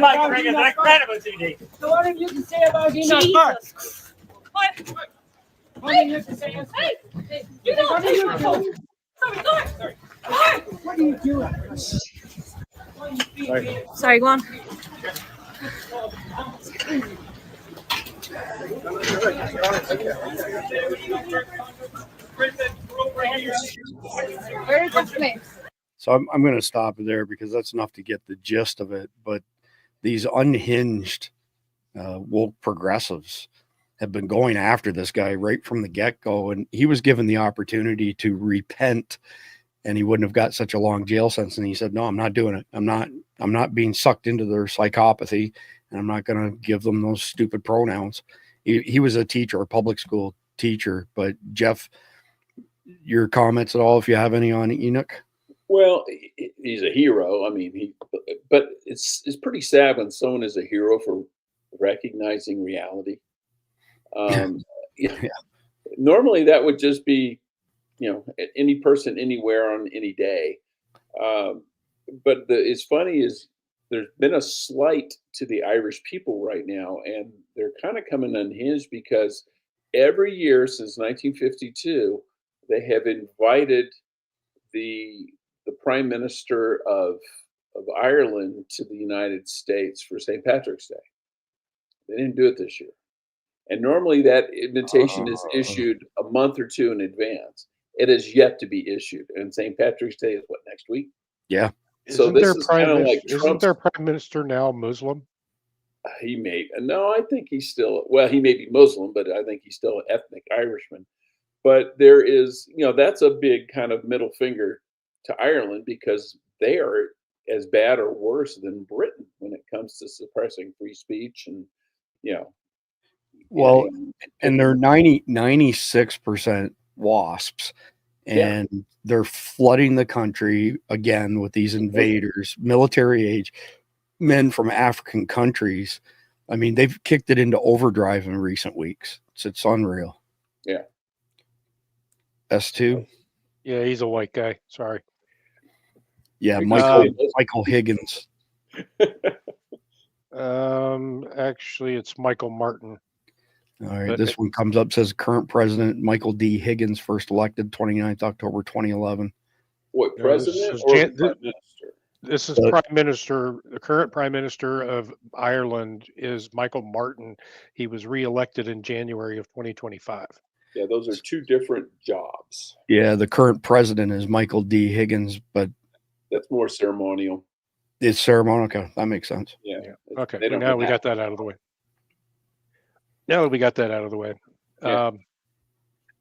Michael Reagan, an incredible CD. So what have you to say about Enoch Burke? What have you to say? Hey, you don't take my phone. Sorry. What are you doing? Sorry, go on. Where is this place? So I'm going to stop there because that's enough to get the gist of it. But these unhinged woke progressives have been going after this guy right from the get-go, and he was given the opportunity to repent, and he wouldn't have got such a long jail sentence. And he said, "No, I'm not doing it. I'm not being sucked into their psychopathy, and I'm not going to give them those stupid pronouns." He was a teacher, a public school teacher. But Jeff, your comments at all, if you have any, on Enoch? Well, he's a hero. I mean, but it's pretty sad when someone is a hero for recognizing reality. Yeah. Normally that would just be, any person anywhere on any day. But it's funny is there's been a slight to the Irish people right now, and they're kind of coming unhinged because every year since 1952, they have invited the Prime Minister of Ireland to the United States for St. Patrick's Day. They didn't do it this year. And normally that invitation is issued a month or two in advance. It is yet to be issued. And St. Patrick's Day is what, next week? Yeah. So this is kind of like isn't their prime minister now Muslim? He may. No, I think he's still, well, he may be Muslim, but I think he's still an ethnic Irishman. But there is, that's a big kind of middle finger to Ireland because they are as bad or worse than Britain when it comes to suppressing free speech and, Well, and they're 96% WASPs, and they're flooding the country again with these invaders, military age men from African countries. I mean, they've kicked it into overdrive in recent weeks. It's unreal. Yeah. S2. Yeah, he's a white guy. Sorry. Yeah, Because- Michael Higgins. Actually, it's Michael Martin. All right, But- this one comes up, says current president Michael D. Higgins, first elected 29th October 2011. What, No, this president is or Jan- prime minister? This is But- Prime Minister, the current Prime Minister of Ireland is Michael Martin. He was re-elected in January of 2025. Yeah, those are two different jobs. Yeah, the current president is Michael D. Higgins, but That's more ceremonial. it's ceremonial. Okay, that makes sense. Yeah. Yeah. Okay, They don't now we have- got that out of the way. Now that we got that out of the way. Yeah.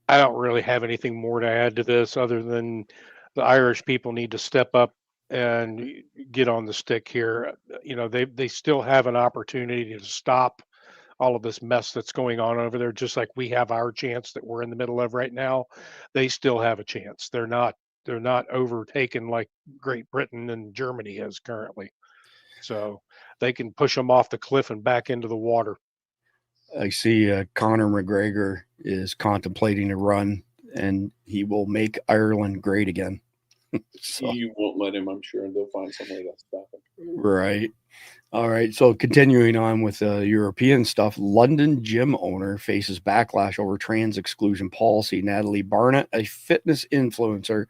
I don't really have anything more to add to this other than the Irish people need to step up and get on the stick here. You know, they still have an opportunity to stop all of this mess that's going on over there, just like we have our chance that we're in the middle of right now. They still have a chance. They're not overtaken like Great Britain and Germany is currently. So they can push them off the cliff and back into the water. I see Conor McGregor is contemplating a run, and he will make Ireland great again. So, You won't let him, I'm sure, and they'll find some way to stop him. right. All right. So continuing on with European stuff, London gym owner faces backlash over trans exclusion policy. Natalie Barnett, a fitness influencer,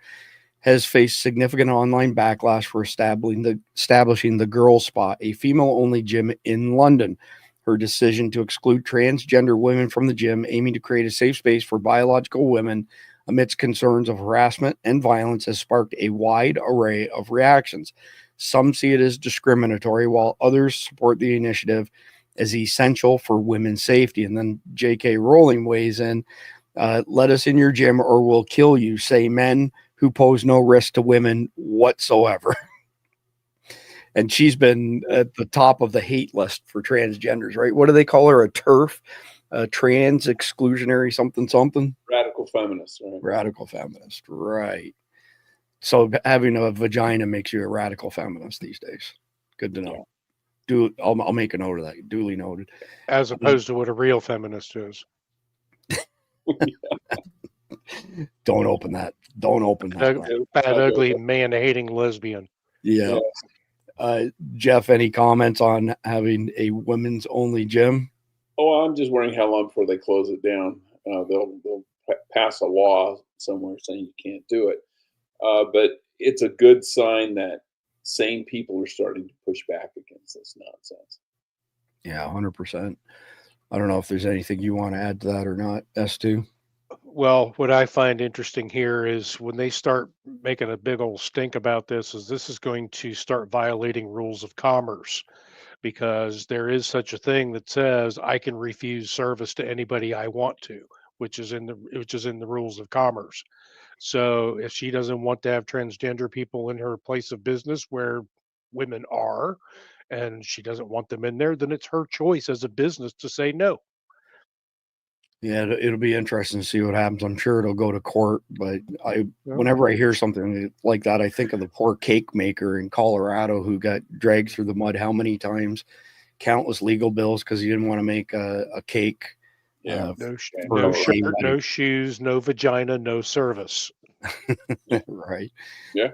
has faced significant online backlash for establishing the Girl Spot, a female-only gym in London. Her decision to exclude transgender women from the gym, aiming to create a safe space for biological women amidst concerns of harassment and violence, has sparked a wide array of reactions. Some see it as discriminatory, while others support the initiative as essential for women's safety. And then J.K. Rowling weighs in, let us in your gym or we'll kill you, say men who pose no risk to women whatsoever. And she's been at the top of the hate list for transgenders, right? What do they call her? A TERF, a trans-exclusionary something? Radical feminists, right? Radical feminist, right. So having a vagina makes you a radical feminist these days. Good to know. I'll make a note of that. Duly noted. As opposed to what a real feminist is. Don't open that. Don't open that. Bad, ugly, man-hating lesbian. Yeah. Jeff, any comments on having a women's only gym? Oh, I'm just wondering how long before they close it down. They'll pass a law somewhere saying you can't do it. But it's a good sign that sane people are starting to push back against this nonsense. Yeah, 100%. I don't know if there's anything you want to add to that or not, S2. Well, what I find interesting here is when they start making a big old stink about this is going to start violating rules of commerce, because there is such a thing that says I can refuse service to anybody I want to, which is in the rules of commerce. So if she doesn't want to have transgender people in her place of business where women are, and she doesn't want them in there, then it's her choice as a business to say no. Yeah, it'll be interesting to see what happens. I'm sure it'll go to court, but whenever I hear something like that, I think of the poor cake maker in Colorado who got dragged through the mud how many times? Countless legal bills because he didn't want to make a cake. Yeah. No for a shirt, gay no wedding. shoes, no vagina, no service. Right. Yeah.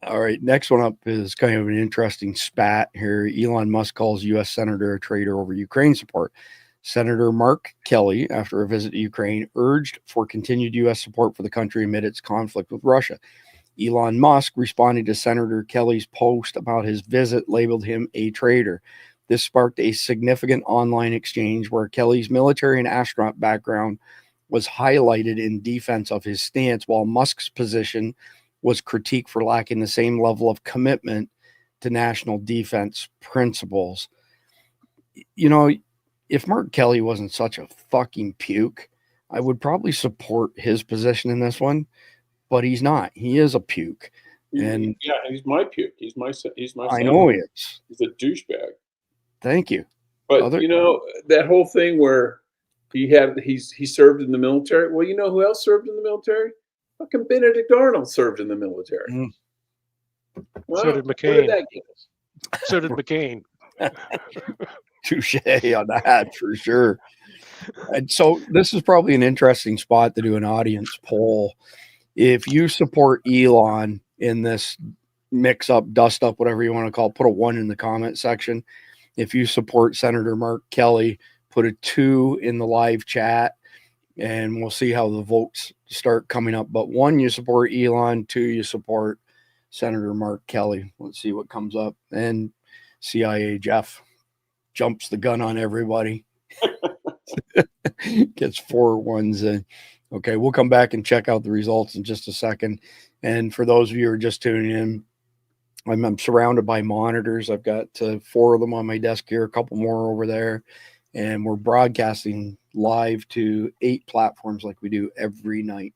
All right. Next one up is kind of an interesting spat here. Elon Musk calls U.S. Senator a traitor over Ukraine support. Senator Musk-Kelly, after a visit to Ukraine, urged for continued U.S. support for the country amid its conflict with Russia. Elon Musk, responding to Senator Kelly's post about his visit, labeled him a traitor. This sparked a significant online exchange where Kelly's military and astronaut background was highlighted in defense of his stance, while Musk's position was critiqued for lacking the same level of commitment to national defense principles. You know, if Mark Kelly wasn't such a fucking puke, I would probably support his position in this one, but he's not. He is a puke. And yeah, he's my puke. He's my I know he is. He's a douchebag. Thank you. But you know, that whole thing where he served in the military. Well, you know who else served in the military? Fucking Benedict Arnold served in the military. Mm. Well, So did what McCain. did that give us? So did McCain. Touche on that for sure. And so this is probably an interesting spot to do an audience poll. If you support Elon in this, mix up, dust up, whatever you want to call it, put a 1 in the comment section. If you support Senator Musk-Kelly, put a 2 in the live chat, and we'll see how the votes start coming up. But 1, you support Elon. 2, you support Senator Musk-Kelly. Let's see what comes up. And CIA Jeff jumps the gun on everybody. Gets 4 1s in. Okay, we'll come back and check out the results in just a second. And for those of you who are just tuning in, I'm surrounded by monitors. I've got 4 of them on my desk here, a couple more over there. And we're broadcasting live to 8 platforms like we do every night.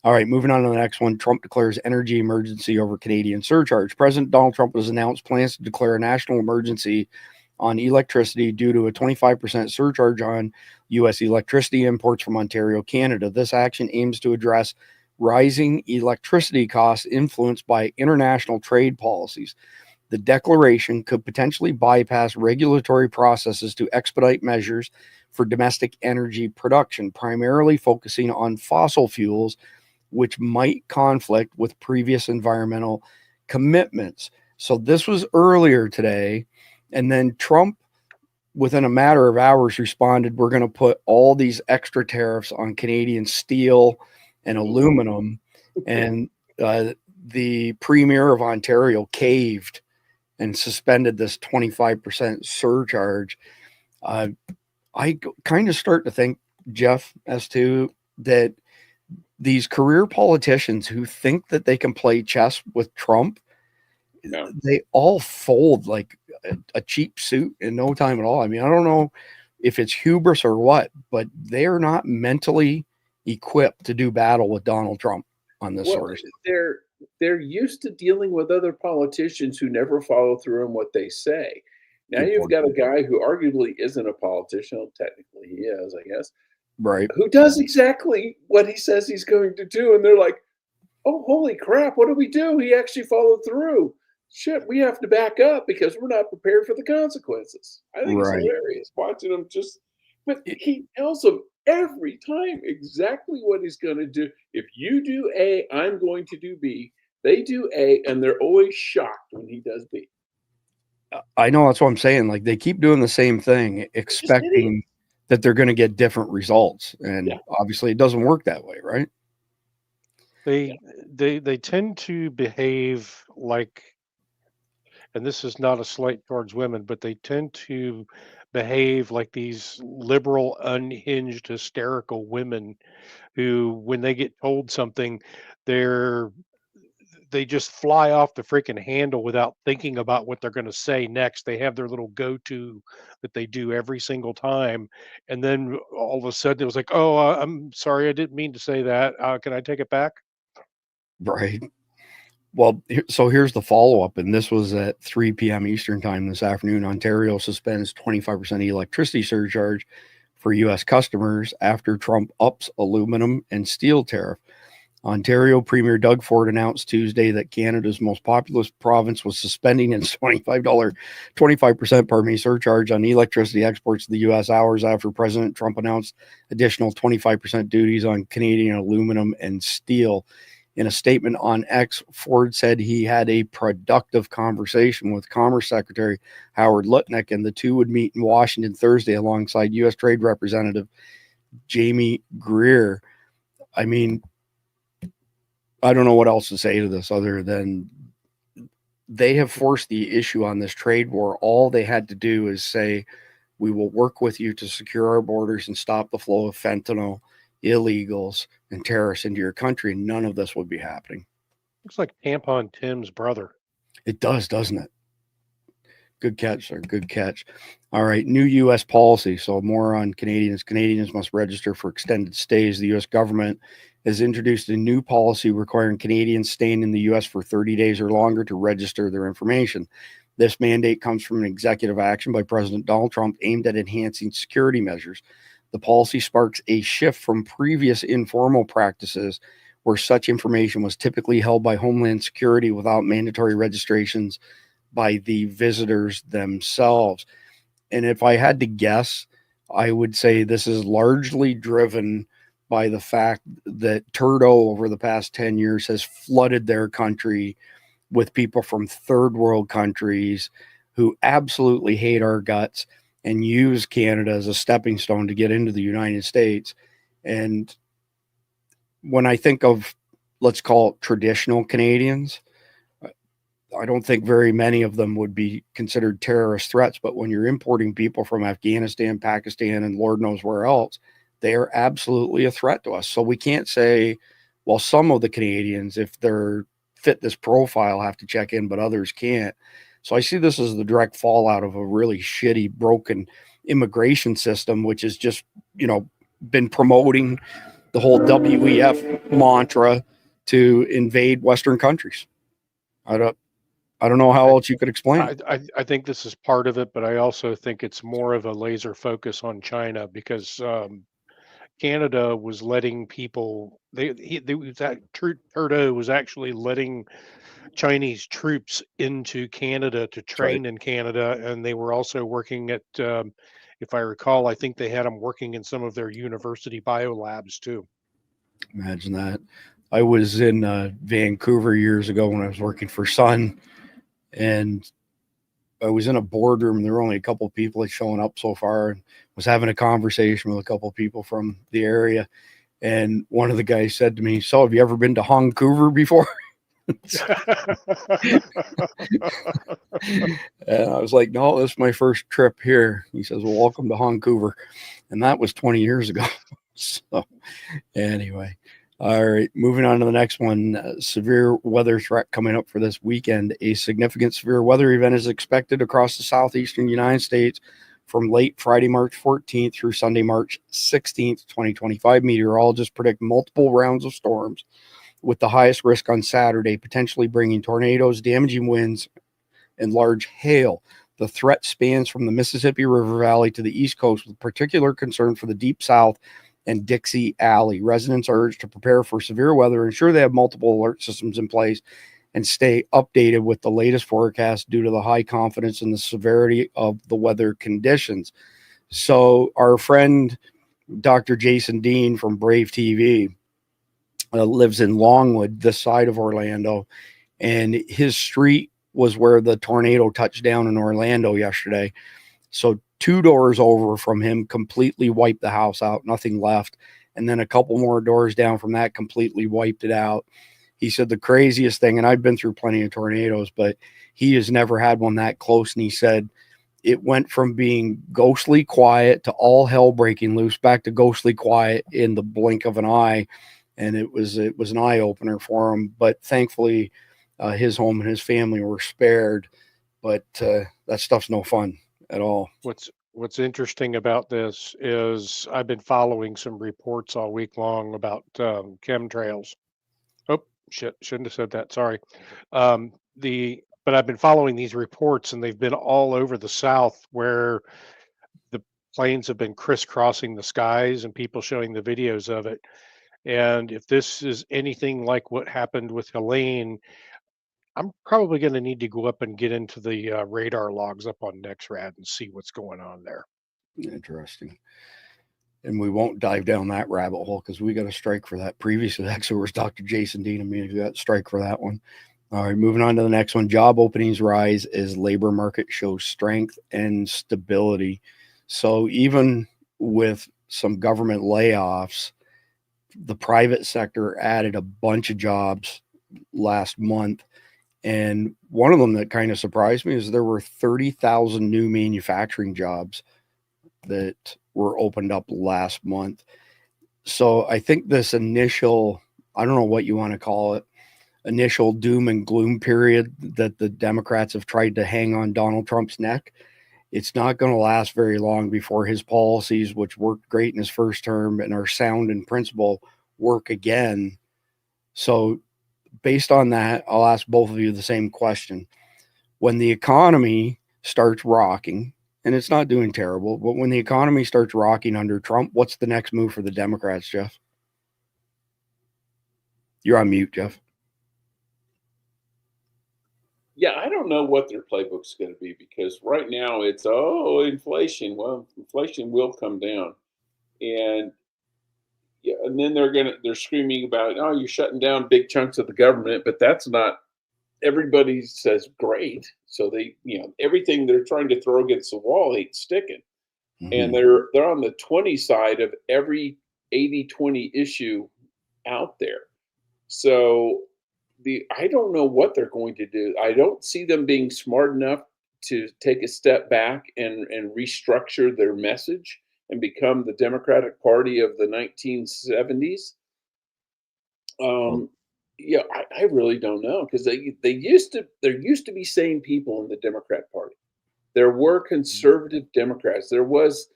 All right, moving on to the next one. Trump declares energy emergency over Canadian surcharge. President Donald Trump has announced plans to declare a national emergency on electricity due to a 25% surcharge on U.S. electricity imports from Ontario, Canada. This action aims to address rising electricity costs influenced by international trade policies. The declaration could potentially bypass regulatory processes to expedite measures for domestic energy production, primarily focusing on fossil fuels, which might conflict with previous environmental commitments. So this was earlier today. And then Trump, within a matter of hours, responded, we're going to put all these extra tariffs on Canadian steel and aluminum. And the premier of Ontario caved and suspended this 25% surcharge. I kind of start to think, Jeff, as to that these career politicians who think that they can play chess with Trump, they all fold like a cheap suit in no time at all. I mean, I don't know if it's hubris or what, but they're not mentally equipped to do battle with Donald Trump on this sort of stuff. They're used to dealing with other politicians who never follow through on what they say. Now you've got a guy who arguably isn't a politician. Well, technically he is, I guess. Right. Who does exactly what he says he's going to do. And they're like, oh, holy crap, what do we do? He actually followed through. Shit, we have to back up because we're not prepared for the consequences. I think it's hilarious watching him but he tells them every time exactly what he's going to do. If you do A, I'm going to do B. They do A, and they're always shocked when he does B. I know, that's what I'm saying. Like, they keep doing the same thing, expecting that they're going to get different results. And obviously it doesn't work that way, right? They tend to behave like, and this is not a slight towards women, but they tend to behave like these liberal, unhinged, hysterical women who, when they get told something, they just fly off the freaking handle without thinking about what they're going to say next. They have their little go-to that they do every single time. And then all of a sudden it was like, oh, I'm sorry, I didn't mean to say that. Can I take it back? Right. Well, so here's the follow-up, and this was at 3 p.m. Eastern time this afternoon. Ontario suspends 25% electricity surcharge for U.S. customers after Trump ups aluminum and steel tariff. Ontario Premier Doug Ford announced Tuesday that Canada's most populous province was suspending its 25% surcharge on electricity exports to the U.S. hours after President Trump announced additional 25% duties on Canadian aluminum and steel. In a statement on X, Ford said he had a productive conversation with Commerce Secretary Howard Lutnick, and the two would meet in Washington Thursday alongside U.S. Trade Representative Jamie Greer. I mean, I don't know what else to say to this other than they have forced the issue on this trade war. All they had to do is say, we will work with you to secure our borders and stop the flow of fentanyl, illegals, and terrorists into your country. None of this would be happening. Looks like Tampon Tim's brother. It does, doesn't it? Good catch, sir. Good catch. All right. New U.S. policy. So more on Canadians. Canadians must register for extended stays. The U.S. government has introduced a new policy requiring Canadians staying in the U.S. for 30 days or longer to register their information. This mandate comes from an executive action by President Donald Trump aimed at enhancing security measures. The policy sparks a shift from previous informal practices where such information was typically held by Homeland Security without mandatory registrations by the visitors themselves. And if I had to guess, I would say this is largely driven by the fact that Trudeau over the past 10 years has flooded their country with people from third world countries who absolutely hate our guts and use Canada as a stepping stone to get into the United States. And when I think of, let's call it traditional Canadians, I don't think very many of them would be considered terrorist threats. But when you're importing people from Afghanistan, Pakistan, and Lord knows where else, they are absolutely a threat to us. So we can't say, well, some of the Canadians, if they're fit this profile, have to check in, but others can't. So I see this as the direct fallout of a really shitty, broken immigration system, which has just, been promoting the whole WEF mantra to invade Western countries. I don't know how else you could explain it. I think this is part of it, but I also think it's more of a laser focus on China because Canada was letting people. Trudeau was actually letting Chinese troops into Canada to train in Canada, and they were also working at, if I recall, I think they had them working in some of their university biolabs too. Imagine that. I was in Vancouver years ago when I was working for Sun, and I was in a boardroom, and there were only a couple of people that shown up so far, and was having a conversation with a couple of people from the area. And one of the guys said to me, "So have you ever been to Vancouver before?" And I was like, "No, this is my first trip here." He says, "Well, welcome to Vancouver." And that was 20 years ago. So anyway, all right, moving on to the next one. Severe weather threat coming up for this weekend. A significant severe weather event is expected across the southeastern United States from late Friday, March 14th through Sunday, March 16th, 2025. Meteorologists predict multiple rounds of storms, with the highest risk on Saturday, potentially bringing tornadoes, damaging winds, and large hail. The threat spans from the Mississippi River Valley to the East Coast, with particular concern for the Deep South and Dixie Alley. Residents are urged to prepare for severe weather, ensure they have multiple alert systems in place, and stay updated with the latest forecast due to the high confidence in the severity of the weather conditions. So our friend, Dr. Jason Dean from Brave TV, lives in Longwood, this side of Orlando, and his street was where the tornado touched down in Orlando yesterday. So 2 doors over from him completely wiped the house out, nothing left. And then a couple more doors down from that completely wiped it out. He said the craziest thing, and I've been through plenty of tornadoes, but he has never had one that close. And he said it went from being ghostly quiet to all hell breaking loose, back to ghostly quiet in the blink of an eye. And it was an eye opener for him. But thankfully, his home and his family were spared. But that stuff's no fun at all. What's interesting about this is I've been following some reports all week long about chemtrails. Oh shit! Shouldn't have said that. Sorry. But I've been following these reports, and they've been all over the South, where the planes have been crisscrossing the skies, and people showing the videos of it. And if this is anything like what happened with Helene, I'm probably going to need to go up and get into the radar logs up on NexRad and see what's going on there. Interesting. And we won't dive down that rabbit hole because we got a strike for that. Previous to that, so was Dr. Jason Dean and me who got a strike for that one. All right, moving on to the next one. Job openings rise as labor market shows strength and stability. So even with some government layoffs, the private sector added a bunch of jobs last month. And one of them that kind of surprised me is there were 30,000 new manufacturing jobs that were opened up last month. So I think this initial, I don't know what you want to call it, initial doom and gloom period that the Democrats have tried to hang on Donald Trump's neck, it's not going to last very long before his policies, which worked great in his first term and are sound in principle, work again. So based on that, I'll ask both of you the same question. When the economy starts rocking, and it's not doing terrible, but when the economy starts rocking under Trump, what's the next move for the Democrats, Jeff? You're on mute, Jeff. Yeah, I don't know what their playbook's going to be, because right now it's, inflation. Well, inflation will come down. And yeah, and then they're screaming about, you're shutting down big chunks of the government, but that's not everybody says great. So they, everything they're trying to throw against the wall ain't sticking. And they're on the 20 side of every 80-20 issue out there. So I don't know what they're going to do. I don't see them being smart enough to take a step back and restructure their message and become the Democratic Party of the 1970s. Yeah, I really don't know, because there used to be sane people in the Democrat Party. There were conservative Democrats. There was,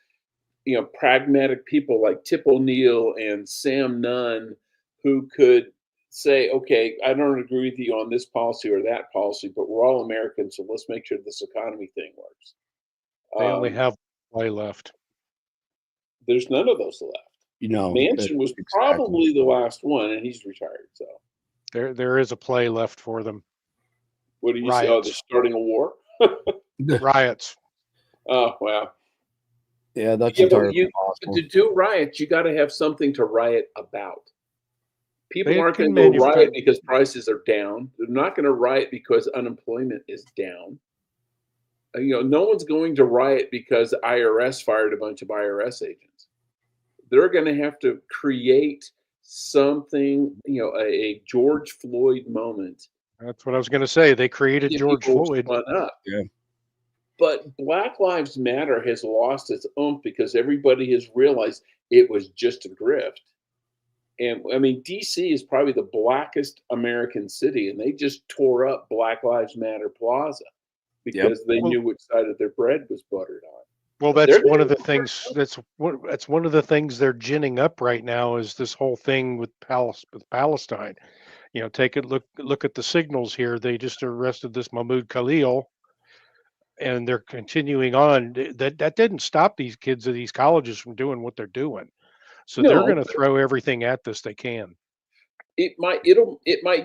pragmatic people like Tip O'Neill and Sam Nunn who could say, okay, I don't agree with you on this policy or that policy, but we're all Americans, so let's make sure this economy thing works. They only have play left. There's none of those left. Manchin was probably the last one, and he's retired. So there is a play left for them. What do you say? Oh, they're starting a war? Riots. Oh, wow. Yeah, that's entirely possible. To do riots, you got to have something to riot about. People aren't going to go riot because prices are down. They're not going to riot because unemployment is down. No one's going to riot because IRS fired a bunch of IRS agents. They're going to have to create something, a George Floyd moment. That's what I was going to say. They created George Floyd. Yeah. But Black Lives Matter has lost its oomph because everybody has realized it was just a grift. And I mean, DC is probably the blackest American city, and they just tore up Black Lives Matter Plaza because they knew which side of their bread was buttered on. Well, that's one of the things. That's one of the things they're ginning up right now, is this whole thing with Palestine. Take a look at the signals here. They just arrested this Mahmoud Khalil, and they're continuing on. That didn't stop these kids at these colleges from doing what they're doing. So they're going to throw everything at this they can. It might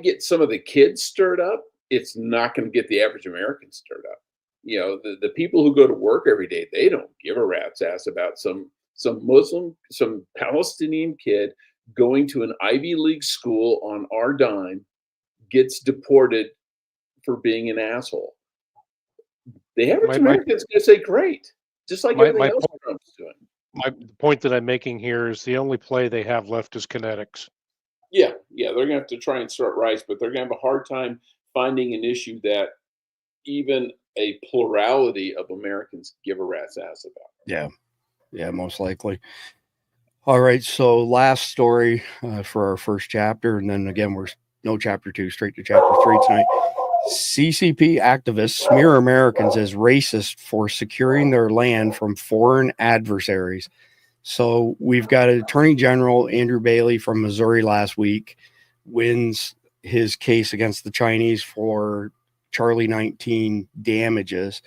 get some of the kids stirred up. It's not going to get the average American stirred up. The people who go to work every day, they don't give a rat's ass about some Palestinian kid going to an Ivy League school on our dime gets deported for being an asshole. The average American's going to say, great, just like everything else Trump's doing. My point that I'm making here is the only play they have left is kinetics. Yeah, they're going to have to try and start riots, but they're going to have a hard time finding an issue that even a plurality of Americans give a rat's ass about. Yeah, most likely. All right, so last story for our first chapter, and then again, we're no chapter 2, straight to chapter 3 tonight. CCP activists smear Americans as racist for securing their land from foreign adversaries. So we've got Attorney General Andrew Bailey from Missouri last week wins his case against the Chinese for Charlie 19 damages,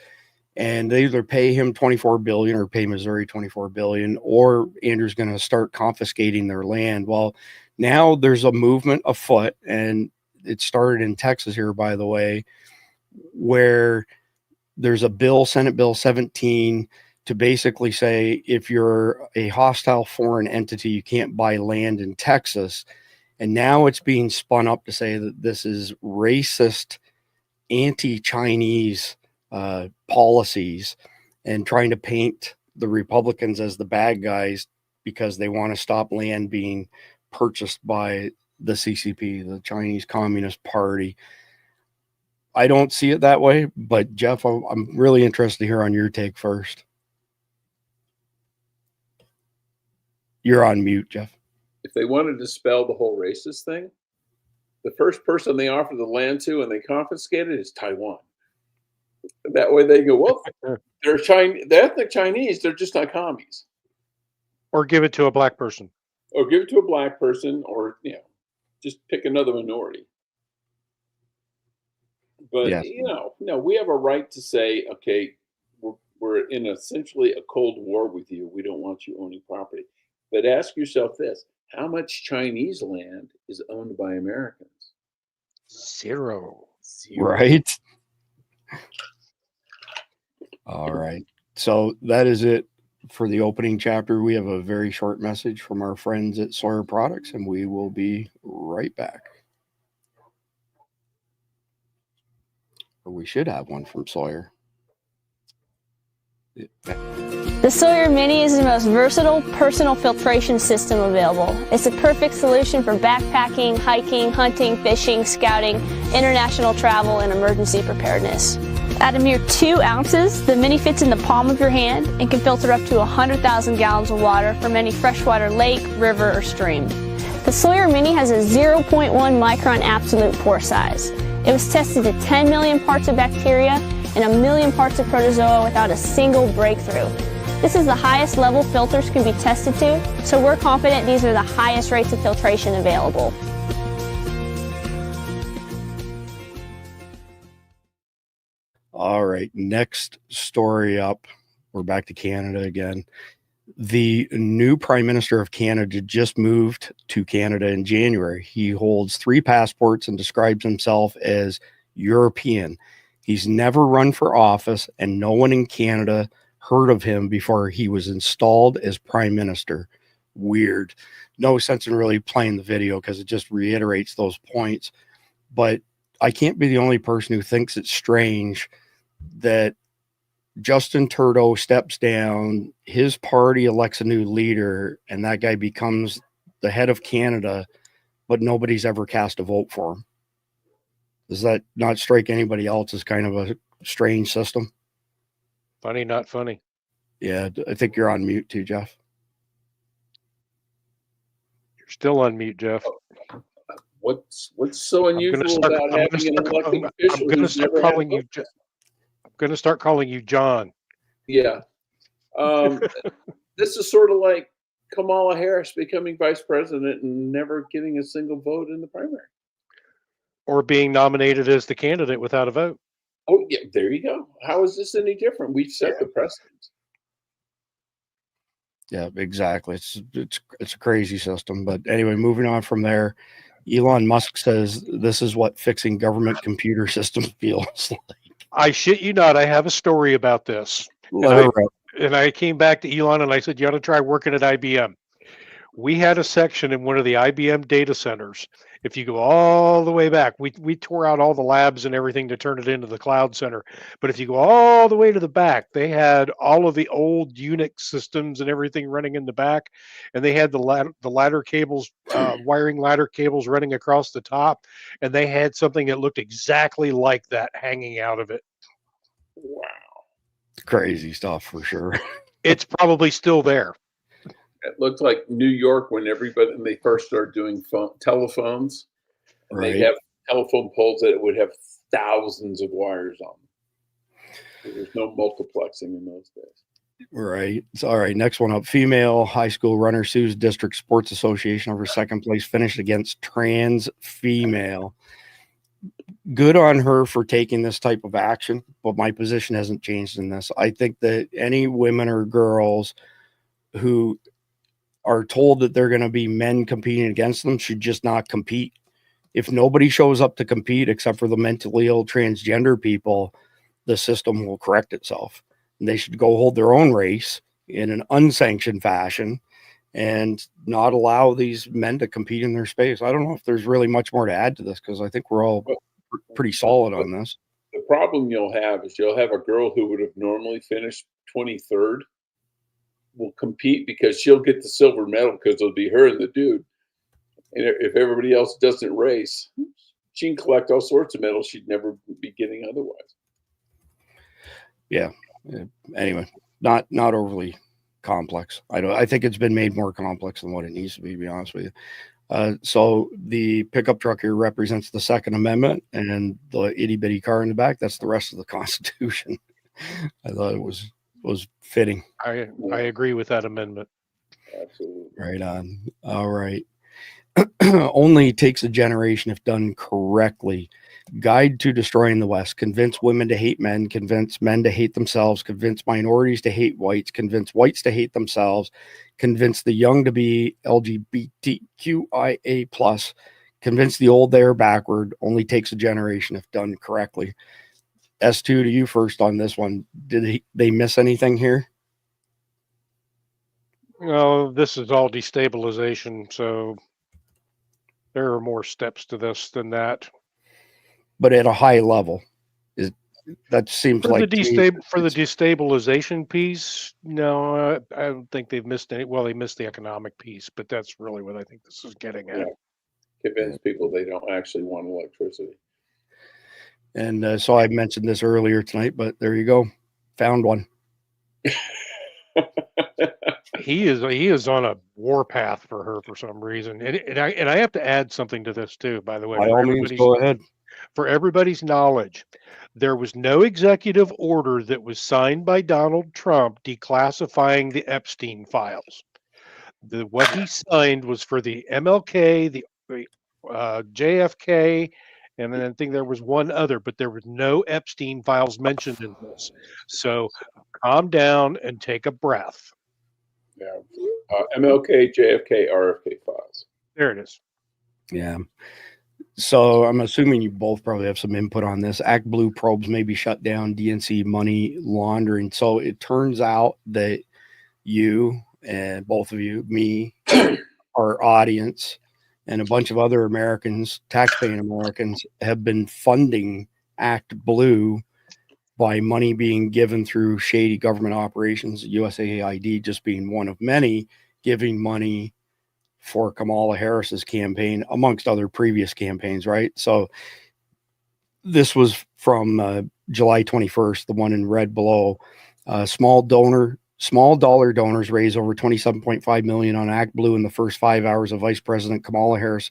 and they either pay him $24 billion or pay Missouri $24 billion, or Andrew's going to start confiscating their land. Well, now there's a movement afoot, and it started in Texas here, by the way, where there's a bill, Senate Bill 17, to basically say if you're a hostile foreign entity, you can't buy land in Texas. And now it's being spun up to say that this is racist, anti-Chinese policies, and trying to paint the Republicans as the bad guys because they want to stop land being purchased by the CCP, the Chinese Communist Party. I don't see it that way, but Jeff, I'm really interested to hear on your take first. You're on mute, Jeff. If they want to dispel the whole racist thing, the first person they offer the land to and they confiscate it is Taiwan. That way they go, well, they're ethnic Chinese, they're just not commies. Or give it to a black person. Or give it to a black person, or just pick another minority. But we have a right to say, okay, we're in essentially a Cold War with you. We don't want you owning property. But ask yourself this: how much Chinese land is owned by Americans? Zero. Right. All right. So that is it for the opening chapter. We have a very short message from our friends at Sawyer Products, and we will be right back. Or we should have one from Sawyer. The Sawyer Mini is the most versatile personal filtration system available. It's a perfect solution for backpacking, hiking, hunting, fishing, scouting, international travel, and emergency preparedness. At a mere 2 ounces, the Mini fits in the palm of your hand and can filter up to 100,000 gallons of water from any freshwater lake, river, or stream. The Sawyer Mini has a 0.1 micron absolute pore size. It was tested to 10 million parts of bacteria and 1 million parts of protozoa without a single breakthrough. This is the highest level filters can be tested to, so we're confident these are the highest rates of filtration available. All right, next story up. We're back to Canada again. The new Prime Minister of Canada just moved to Canada in January. He holds 3 passports and describes himself as European. He's never run for office, and no one in Canada heard of him before he was installed as Prime Minister. Weird. No sense in really playing the video because it just reiterates those points. But I can't be the only person who thinks it's strange that Justin Trudeau steps down, his party elects a new leader, and that guy becomes the head of Canada, but nobody's ever cast a vote for him. Does that not strike anybody else as kind of a strange system? Funny, not funny. Yeah, I think you're on mute too, Jeff. You're still on mute, Jeff. What's so unusual about having an elected official? I'm going to start calling you. I'm going to start calling you John. Yeah. This is sort of like Kamala Harris becoming vice president and never getting a single vote in the primary. Or being nominated as the candidate without a vote. Oh, yeah, there you go. How is this any different? We've set the precedent. Yeah, exactly. It's a crazy system. But anyway, moving on from there, Elon Musk says this is what fixing government computer systems feels like. I shit you not. I have a story about this. And I came back to Elon and I said, you ought to try working at IBM. We had a section in one of the IBM data centers. If you go all the way back, we tore out all the labs and everything to turn it into the cloud center. But if you go all the way to the back, they had all of the old Unix systems and everything running in the back. And they had the ladder cables, wiring ladder cables running across the top. And they had something that looked exactly like that hanging out of it. Wow. Crazy stuff for sure. It's probably still there. It looked like New York when they first started doing telephones. And Right. They have telephone poles that would have thousands of wires on them. There's no multiplexing in those days. Right. So, all right. Next one up. Female high school runner sues District Sports Association over second place finish against trans female. Good on her for taking this type of action, but my position hasn't changed in this. I think that any women or girls who are told that they're going to be men competing against them should just not compete. If nobody shows up to compete except for the mentally ill transgender people, the system will correct itself. And they should go hold their own race in an unsanctioned fashion and not allow these men to compete in their space. I don't know if there's really much more to add to this because I think we're all pretty solid on this. The problem you'll have is you'll have a girl who would have normally finished 23rd will compete because she'll get the silver medal because it'll be her and the dude. And if everybody else doesn't race, she can collect all sorts of medals she'd never be getting otherwise. Yeah. Anyway, not overly complex. I think it's been made more complex than what it needs to be honest with you. So the pickup truck here represents the Second Amendment, and the itty bitty car in the back, that's the rest of the Constitution. I thought it was fitting. I agree with that amendment. Absolutely. Right on. All right. Only takes a generation if done correctly. Guide to destroying the West. Convince women to hate men. Convince men to hate themselves. Convince minorities to hate whites. Convince whites to hate themselves. Convince the young to be LGBTQIA+. Convince the old they are backward. Only takes a generation if done correctly. S2 to you first on this one. Did they miss anything here? No, this is all destabilization, so there are more steps to this than that. But at a high level, that seems For like the destabilization piece, no, I don't think they've missed any. Well, they missed the economic piece, but that's really what I think this is getting at. Yeah. Convince people they don't actually want electricity. And so I mentioned this earlier tonight, but there you go. Found one. He is on a war path for her for some reason, and I have to add something to this too. By the way, By all means, go ahead. for everybody's knowledge, there was no executive order that was signed by Donald Trump declassifying the Epstein files. What he signed was for the MLK, the JFK, and then I think there was one other, but there was no Epstein files mentioned in this. So calm down and take a breath. Yeah. MLK, JFK, RFK files. There it is. Yeah. So I'm assuming you both probably have some input on this. Act Blue probes may be shut down, DNC money laundering. So it turns out that you and both of you, me, our audience, and a bunch of other Americans, taxpaying Americans, have been funding Act Blue by money being given through shady government operations, USAID just being one of many, giving money for Kamala Harris's campaign, amongst other previous campaigns, right? So this was from July 21st, the one in red below. Small dollar donors raised over $27.5 million on Act Blue in the first 5 hours of Vice President Kamala Harris'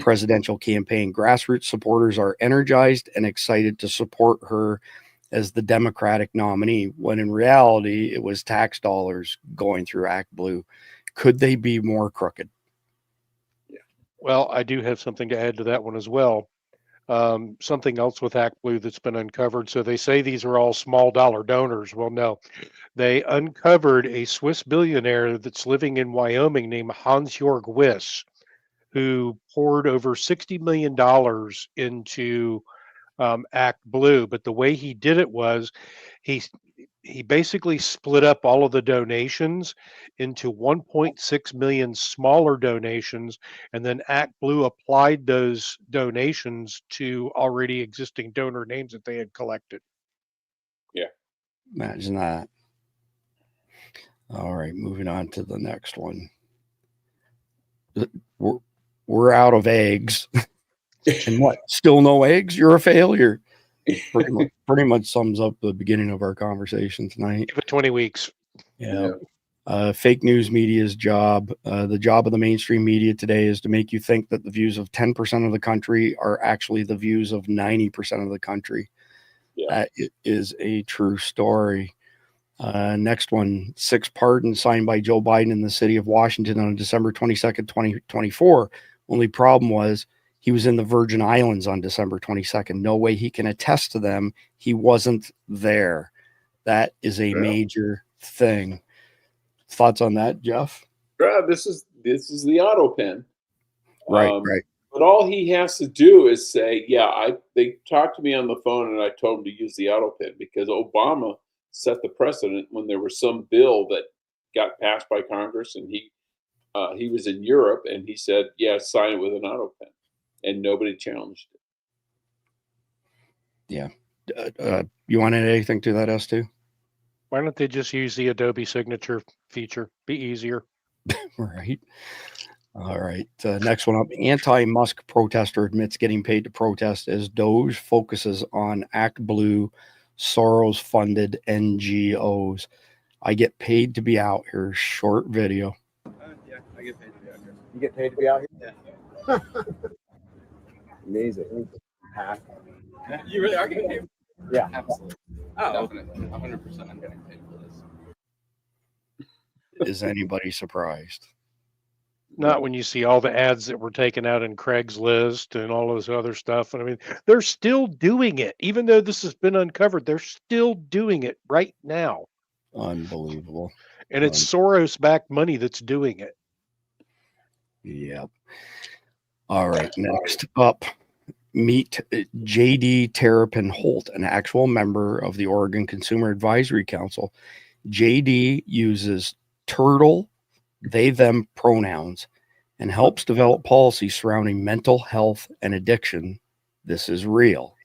presidential campaign. Grassroots supporters are energized and excited to support her as the Democratic nominee, when in reality, it was tax dollars going through Act Blue. Could they be more crooked? Well, I do have something to add to that one as well. Something else with Act Blue that's been uncovered. So they say these are all small dollar donors. Well, no, they uncovered a Swiss billionaire that's living in Wyoming named Hans-Jörg Wyss, who poured over $60 million into Act Blue. But the way he did it was he basically split up all of the donations into 1.6 million smaller donations, and then Act Blue applied those donations to already existing donor names that they had collected. Yeah. Imagine that. All right, moving on to the next one. We're out of eggs. And what? Still no eggs? You're a failure. Pretty much sums up the beginning of our conversation tonight. Give it 20 weeks. Yeah. Fake news media's job. The job of the mainstream media today is to make you think that the views of 10% of the country are actually the views of 90% of the country. Yeah. That is a true story. Next one, 6 pardons signed by Joe Biden in the city of Washington on December 22nd, 2024. Only problem was he was in the Virgin Islands on December 22nd. No way he can attest to them. He wasn't there. That is a major thing. Thoughts on that, Jeff? This is the auto pen. Right. But all he has to do is say, they talked to me on the phone and I told him to use the auto pen, because Obama set the precedent when there was some bill that got passed by Congress, and he was in Europe and he said, sign it with an auto pen, and nobody challenged it. Yeah. You want to add anything to that, S2? Why don't they just use the Adobe signature feature? Be easier. Right. All right. Next one up. Anti-Musk protester admits getting paid to protest as Doge focuses on Act Blue, Soros-funded NGOs. I get paid to be out here. Short video. Yeah, I get paid to be out here. You get paid to be out here? Yeah. Amazing. Half. You really are getting paid? Yeah. Absolutely. Oh, definitely. 100% I'm getting paid for this. Is anybody surprised? Not when you see all the ads that were taken out in Craigslist and all this other stuff. And I mean, they're still doing it. Even though this has been uncovered, they're still doing it right now. Unbelievable. And it's Soros-backed money that's doing it. Yep. All right. Next up, meet JD Terrapin Holt, an actual member of the Oregon Consumer Advisory Council. JD uses turtle, they, them pronouns, and helps develop policies surrounding mental health and addiction. This is real.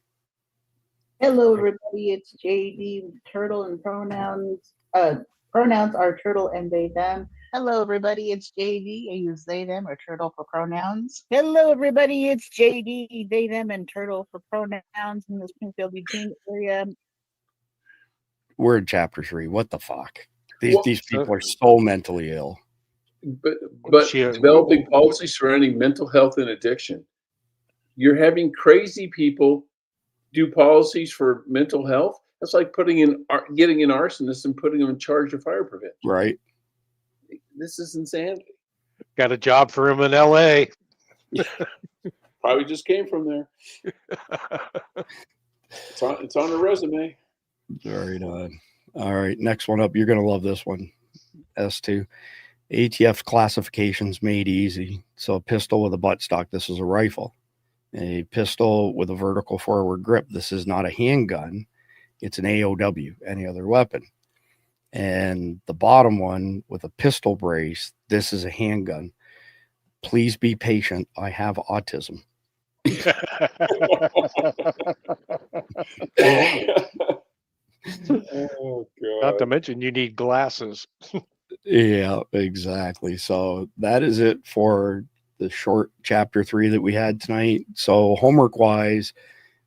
Hello, everybody. It's JD with Turtle and pronouns. Pronouns are turtle and they, them. Hello, everybody. It's JD. I use they, them, or turtle for pronouns. Hello, everybody. It's JD, they, them, and turtle for pronouns in the Springfield, Eugene area. We're in chapter 3. What the fuck? These people are so mentally ill. But developing policy surrounding mental health and addiction. You're having crazy people do policies for mental health. That's like getting an arsonist and putting them in charge of fire prevention. Right. This is insanity. Got a job for him in LA. Probably just came from there. It's on the resume. Right on. All right. Next one up. You're going to love this one. S2. ATF classifications made easy. So a pistol with a buttstock. This is a rifle. A pistol with a vertical forward grip. This is not a handgun. It's an AOW, any other weapon. And the bottom one with a pistol brace. This is a handgun. Please be patient. I have autism. Oh, God. Not to mention you need glasses. Yeah, exactly. So that is it for the short chapter 3 that we had tonight. So homework wise,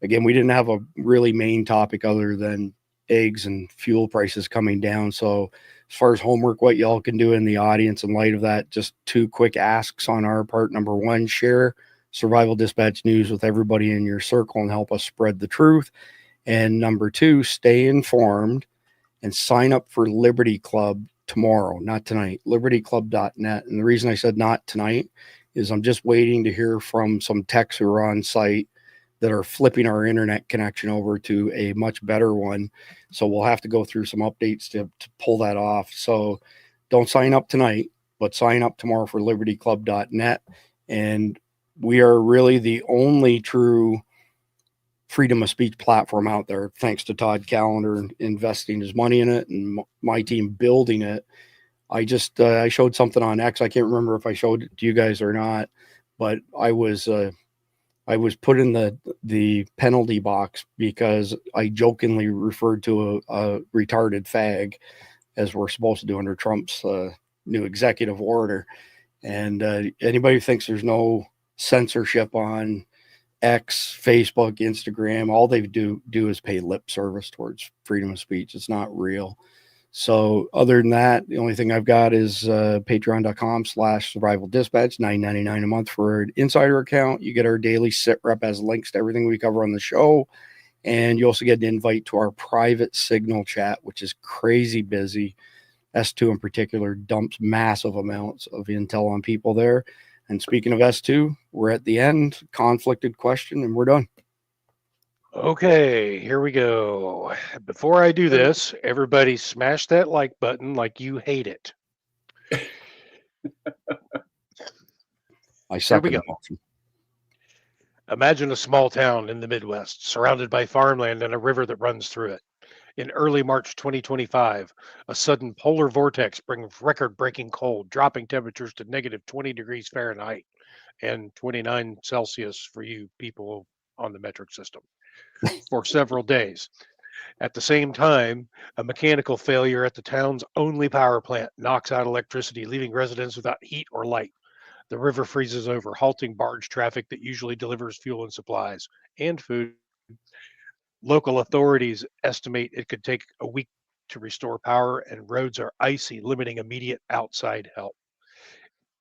again, we didn't have a really main topic other than eggs and fuel prices coming down. So as far as homework, what y'all can do in the audience in light of that, just 2 quick asks on our part. Number 1, share Survival Dispatch news with everybody in your circle and help us spread the truth. And number 2, stay informed and sign up for Liberty Club tomorrow, not tonight, libertyclub.net. And the reason I said not tonight is I'm just waiting to hear from some techs who are on site that are flipping our internet connection over to a much better one. So we'll have to go through some updates to pull that off. So don't sign up tonight, but sign up tomorrow for libertyclub.net. And we are really the only true freedom of speech platform out there, thanks to Todd Callender investing his money in it and my team building it. I showed something on X. I can't remember if I showed it to you guys or not, but I was put in the penalty box because I jokingly referred to a retarded fag, as we're supposed to do under Trump's new executive order. And anybody who thinks there's no censorship on X, Facebook, Instagram, all they do is pay lip service towards freedom of speech. It's not real. So other than that, the only thing I've got is patreon.com/survival dispatch, $9.99 a month for an insider account. You get our daily sit rep as links to everything we cover on the show. And you also get an invite to our private signal chat, which is crazy busy. S2 in particular dumps massive amounts of intel on people there. And speaking of S2, we're at the end, conflicted question, and we're done. Okay, here we go. Before I do this, everybody smash that like button like you hate it. I second Here we go. Imagine a small town in the Midwest, surrounded by farmland and a river that runs through it. In early March 2025, a sudden polar vortex brings record-breaking cold, dropping temperatures to -20 degrees Fahrenheit and 29 Celsius for you people on the metric system for several days. At the same time, a mechanical failure at the town's only power plant knocks out electricity, leaving residents without heat or light. The river freezes over, halting barge traffic that usually delivers fuel and supplies and food. Local authorities estimate it could take a week to restore power, and roads are icy, limiting immediate outside help.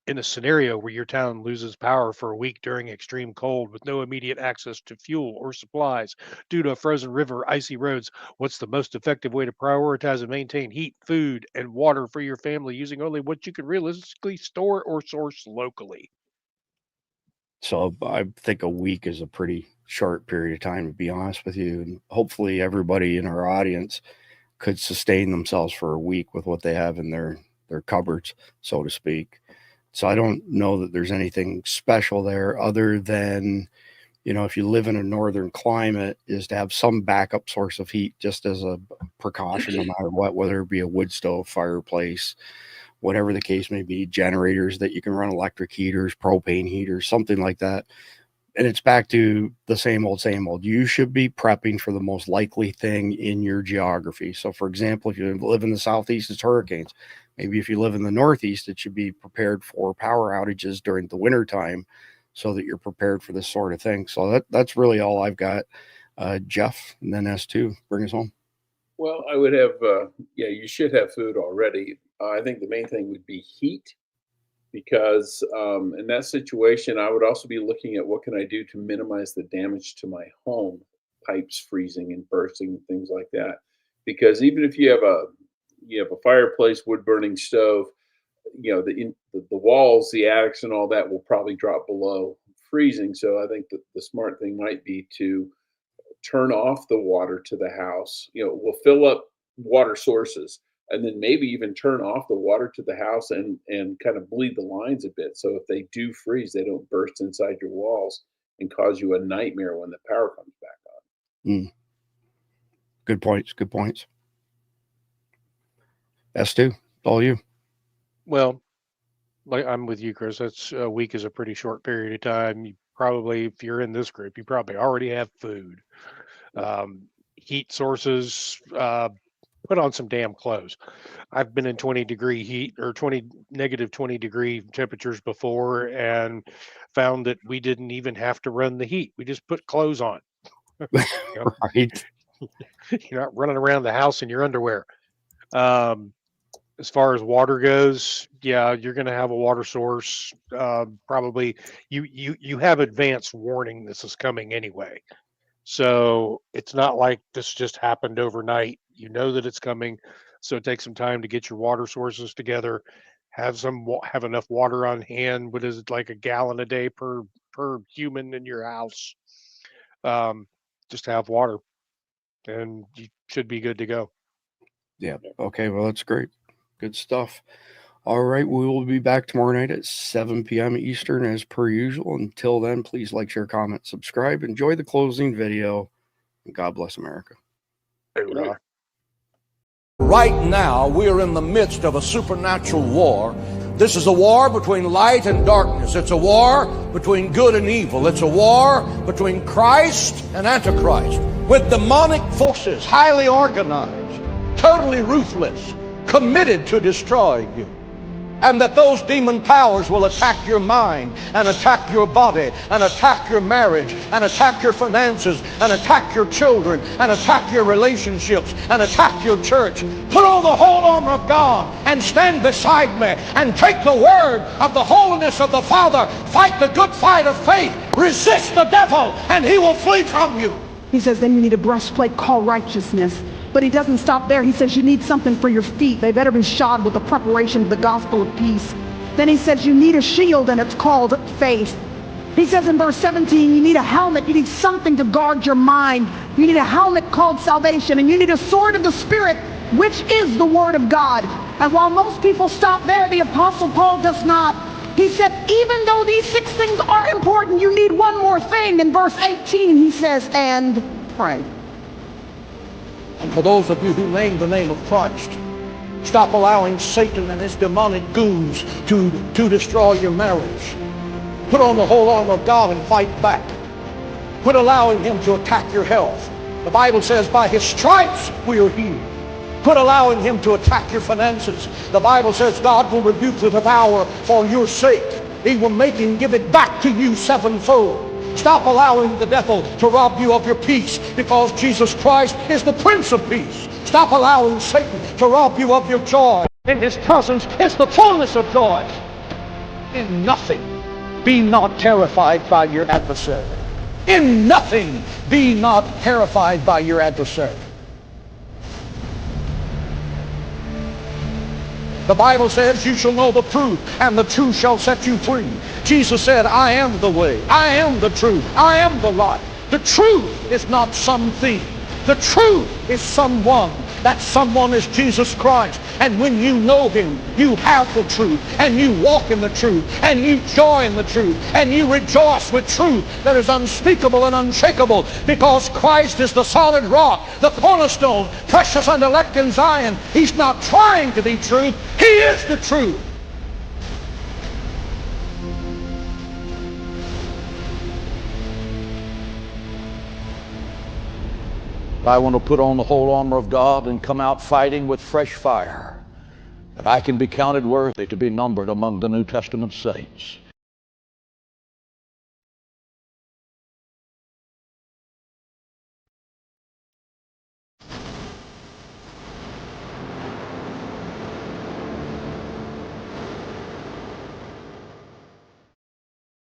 In a scenario where your town loses power for a week during extreme cold with no immediate access to fuel or supplies due to a frozen river, icy roads, what's the most effective way to prioritize and maintain heat, food, and water for your family using only what you can realistically store or source locally? So I think a week is a pretty short period of time, to be honest with you. And hopefully everybody in our audience could sustain themselves for a week with what they have in their cupboards, so to speak. So I don't know that there's anything special there other than, if you live in a northern climate, is to have some backup source of heat just as a precaution, no matter what, whether it be a wood stove, fireplace, whatever the case may be, generators that you can run, electric heaters, propane heaters, something like that. and it's back to the same old, same old. You should be prepping for the most likely thing in your geography. So, for example, if you live in the Southeast, it's hurricanes. Maybe if you live in the Northeast, it should be prepared for power outages during the winter time so that you're prepared for this sort of thing. So that's really all I've got. Jeff, and then S2, bring us home. Well, I would have, you should have food already. I think the main thing would be heat, because in that situation, I would also be looking at what can I do to minimize the damage to my home, pipes freezing and bursting, things like that. Because even if you have a fireplace, wood burning stove, the walls, the attics, and all that will probably drop below freezing. So I think that the smart thing might be to turn off the water to the house. We'll fill up water sources, and then maybe even turn off the water to the house and kind of bleed the lines a bit. So if they do freeze, they don't burst inside your walls and cause you a nightmare when the power comes back on. Good points. Good points. S2, all you. Well, like I'm with you, Chris. That's a week is a pretty short period of time. You probably, if you're in this group, you probably already have food, heat sources, put on some damn clothes. I've been in 20-degree heat or negative 20-degree temperatures before and found that we didn't even have to run the heat. We just put clothes on. Right. You're not running around the house in your underwear. As far as water goes, yeah, you're going to have a water source. Probably you have advance warning this is coming anyway. So it's not like this just happened overnight. You know that it's coming. So take some time to get your water sources together. Have enough water on hand. What is it, like a gallon a day per human in your house? Just have water, and you should be good to go. Yeah. Okay. Well, that's great. Good stuff. All right. We will be back tomorrow night at 7 p.m. Eastern as per usual. Until then, please like, share, comment, subscribe. Enjoy the closing video. And God bless America. Right now, we are in the midst of a supernatural war. This is a war between light and darkness. It's a war between good and evil. It's a war between Christ and Antichrist, with demonic forces, highly organized, totally ruthless, committed to destroying you. And that those demon powers will attack your mind, and attack your body, and attack your marriage, and attack your finances, and attack your children, and attack your relationships, and attack your church. Put on the whole armor of God and stand beside me and take the word of the holiness of the Father. Fight the good fight of faith. Resist the devil and he will flee from you. He says then you need a breastplate called righteousness. But he doesn't stop there. He says you need something for your feet. They better be shod with the preparation of the gospel of peace. Then he says you need a shield, and it's called faith. He says in verse 17, you need a helmet. You need something to guard your mind. You need a helmet called salvation, and you need a sword of the Spirit, which is the word of God. And while most people stop there, the Apostle Paul does not. He said, even though these 6 things are important, you need one more thing. In verse 18, he says, and pray. And for those of you who name the name of Christ, stop allowing Satan and his demonic goons to destroy your marriage. Put on the whole armor of God and fight back. Quit allowing him to attack your health. The Bible says by his stripes we are healed. Quit allowing him to attack your finances. The Bible says God will rebuke the devourer for your sake. He will make him give it back to you sevenfold. Stop allowing the devil to rob you of your peace, because Jesus Christ is the Prince of Peace. Stop allowing Satan to rob you of your joy. In his presence is the fullness of joy. In nothing be not terrified by your adversary. In nothing be not terrified by your adversary. The Bible says you shall know the truth, and the truth shall set you free. Jesus said, I am the way, I am the truth, I am the life. The truth is not something. The truth is someone. That someone is Jesus Christ. And when you know him, you have the truth, and you walk in the truth, and you joy in the truth, and you rejoice with truth that is unspeakable and unshakable, because Christ is the solid rock, the cornerstone, precious and elect in Zion. He's not trying to be truth. He is the truth. I want to put on the whole armor of God and come out fighting with fresh fire, that I can be counted worthy to be numbered among the New Testament saints.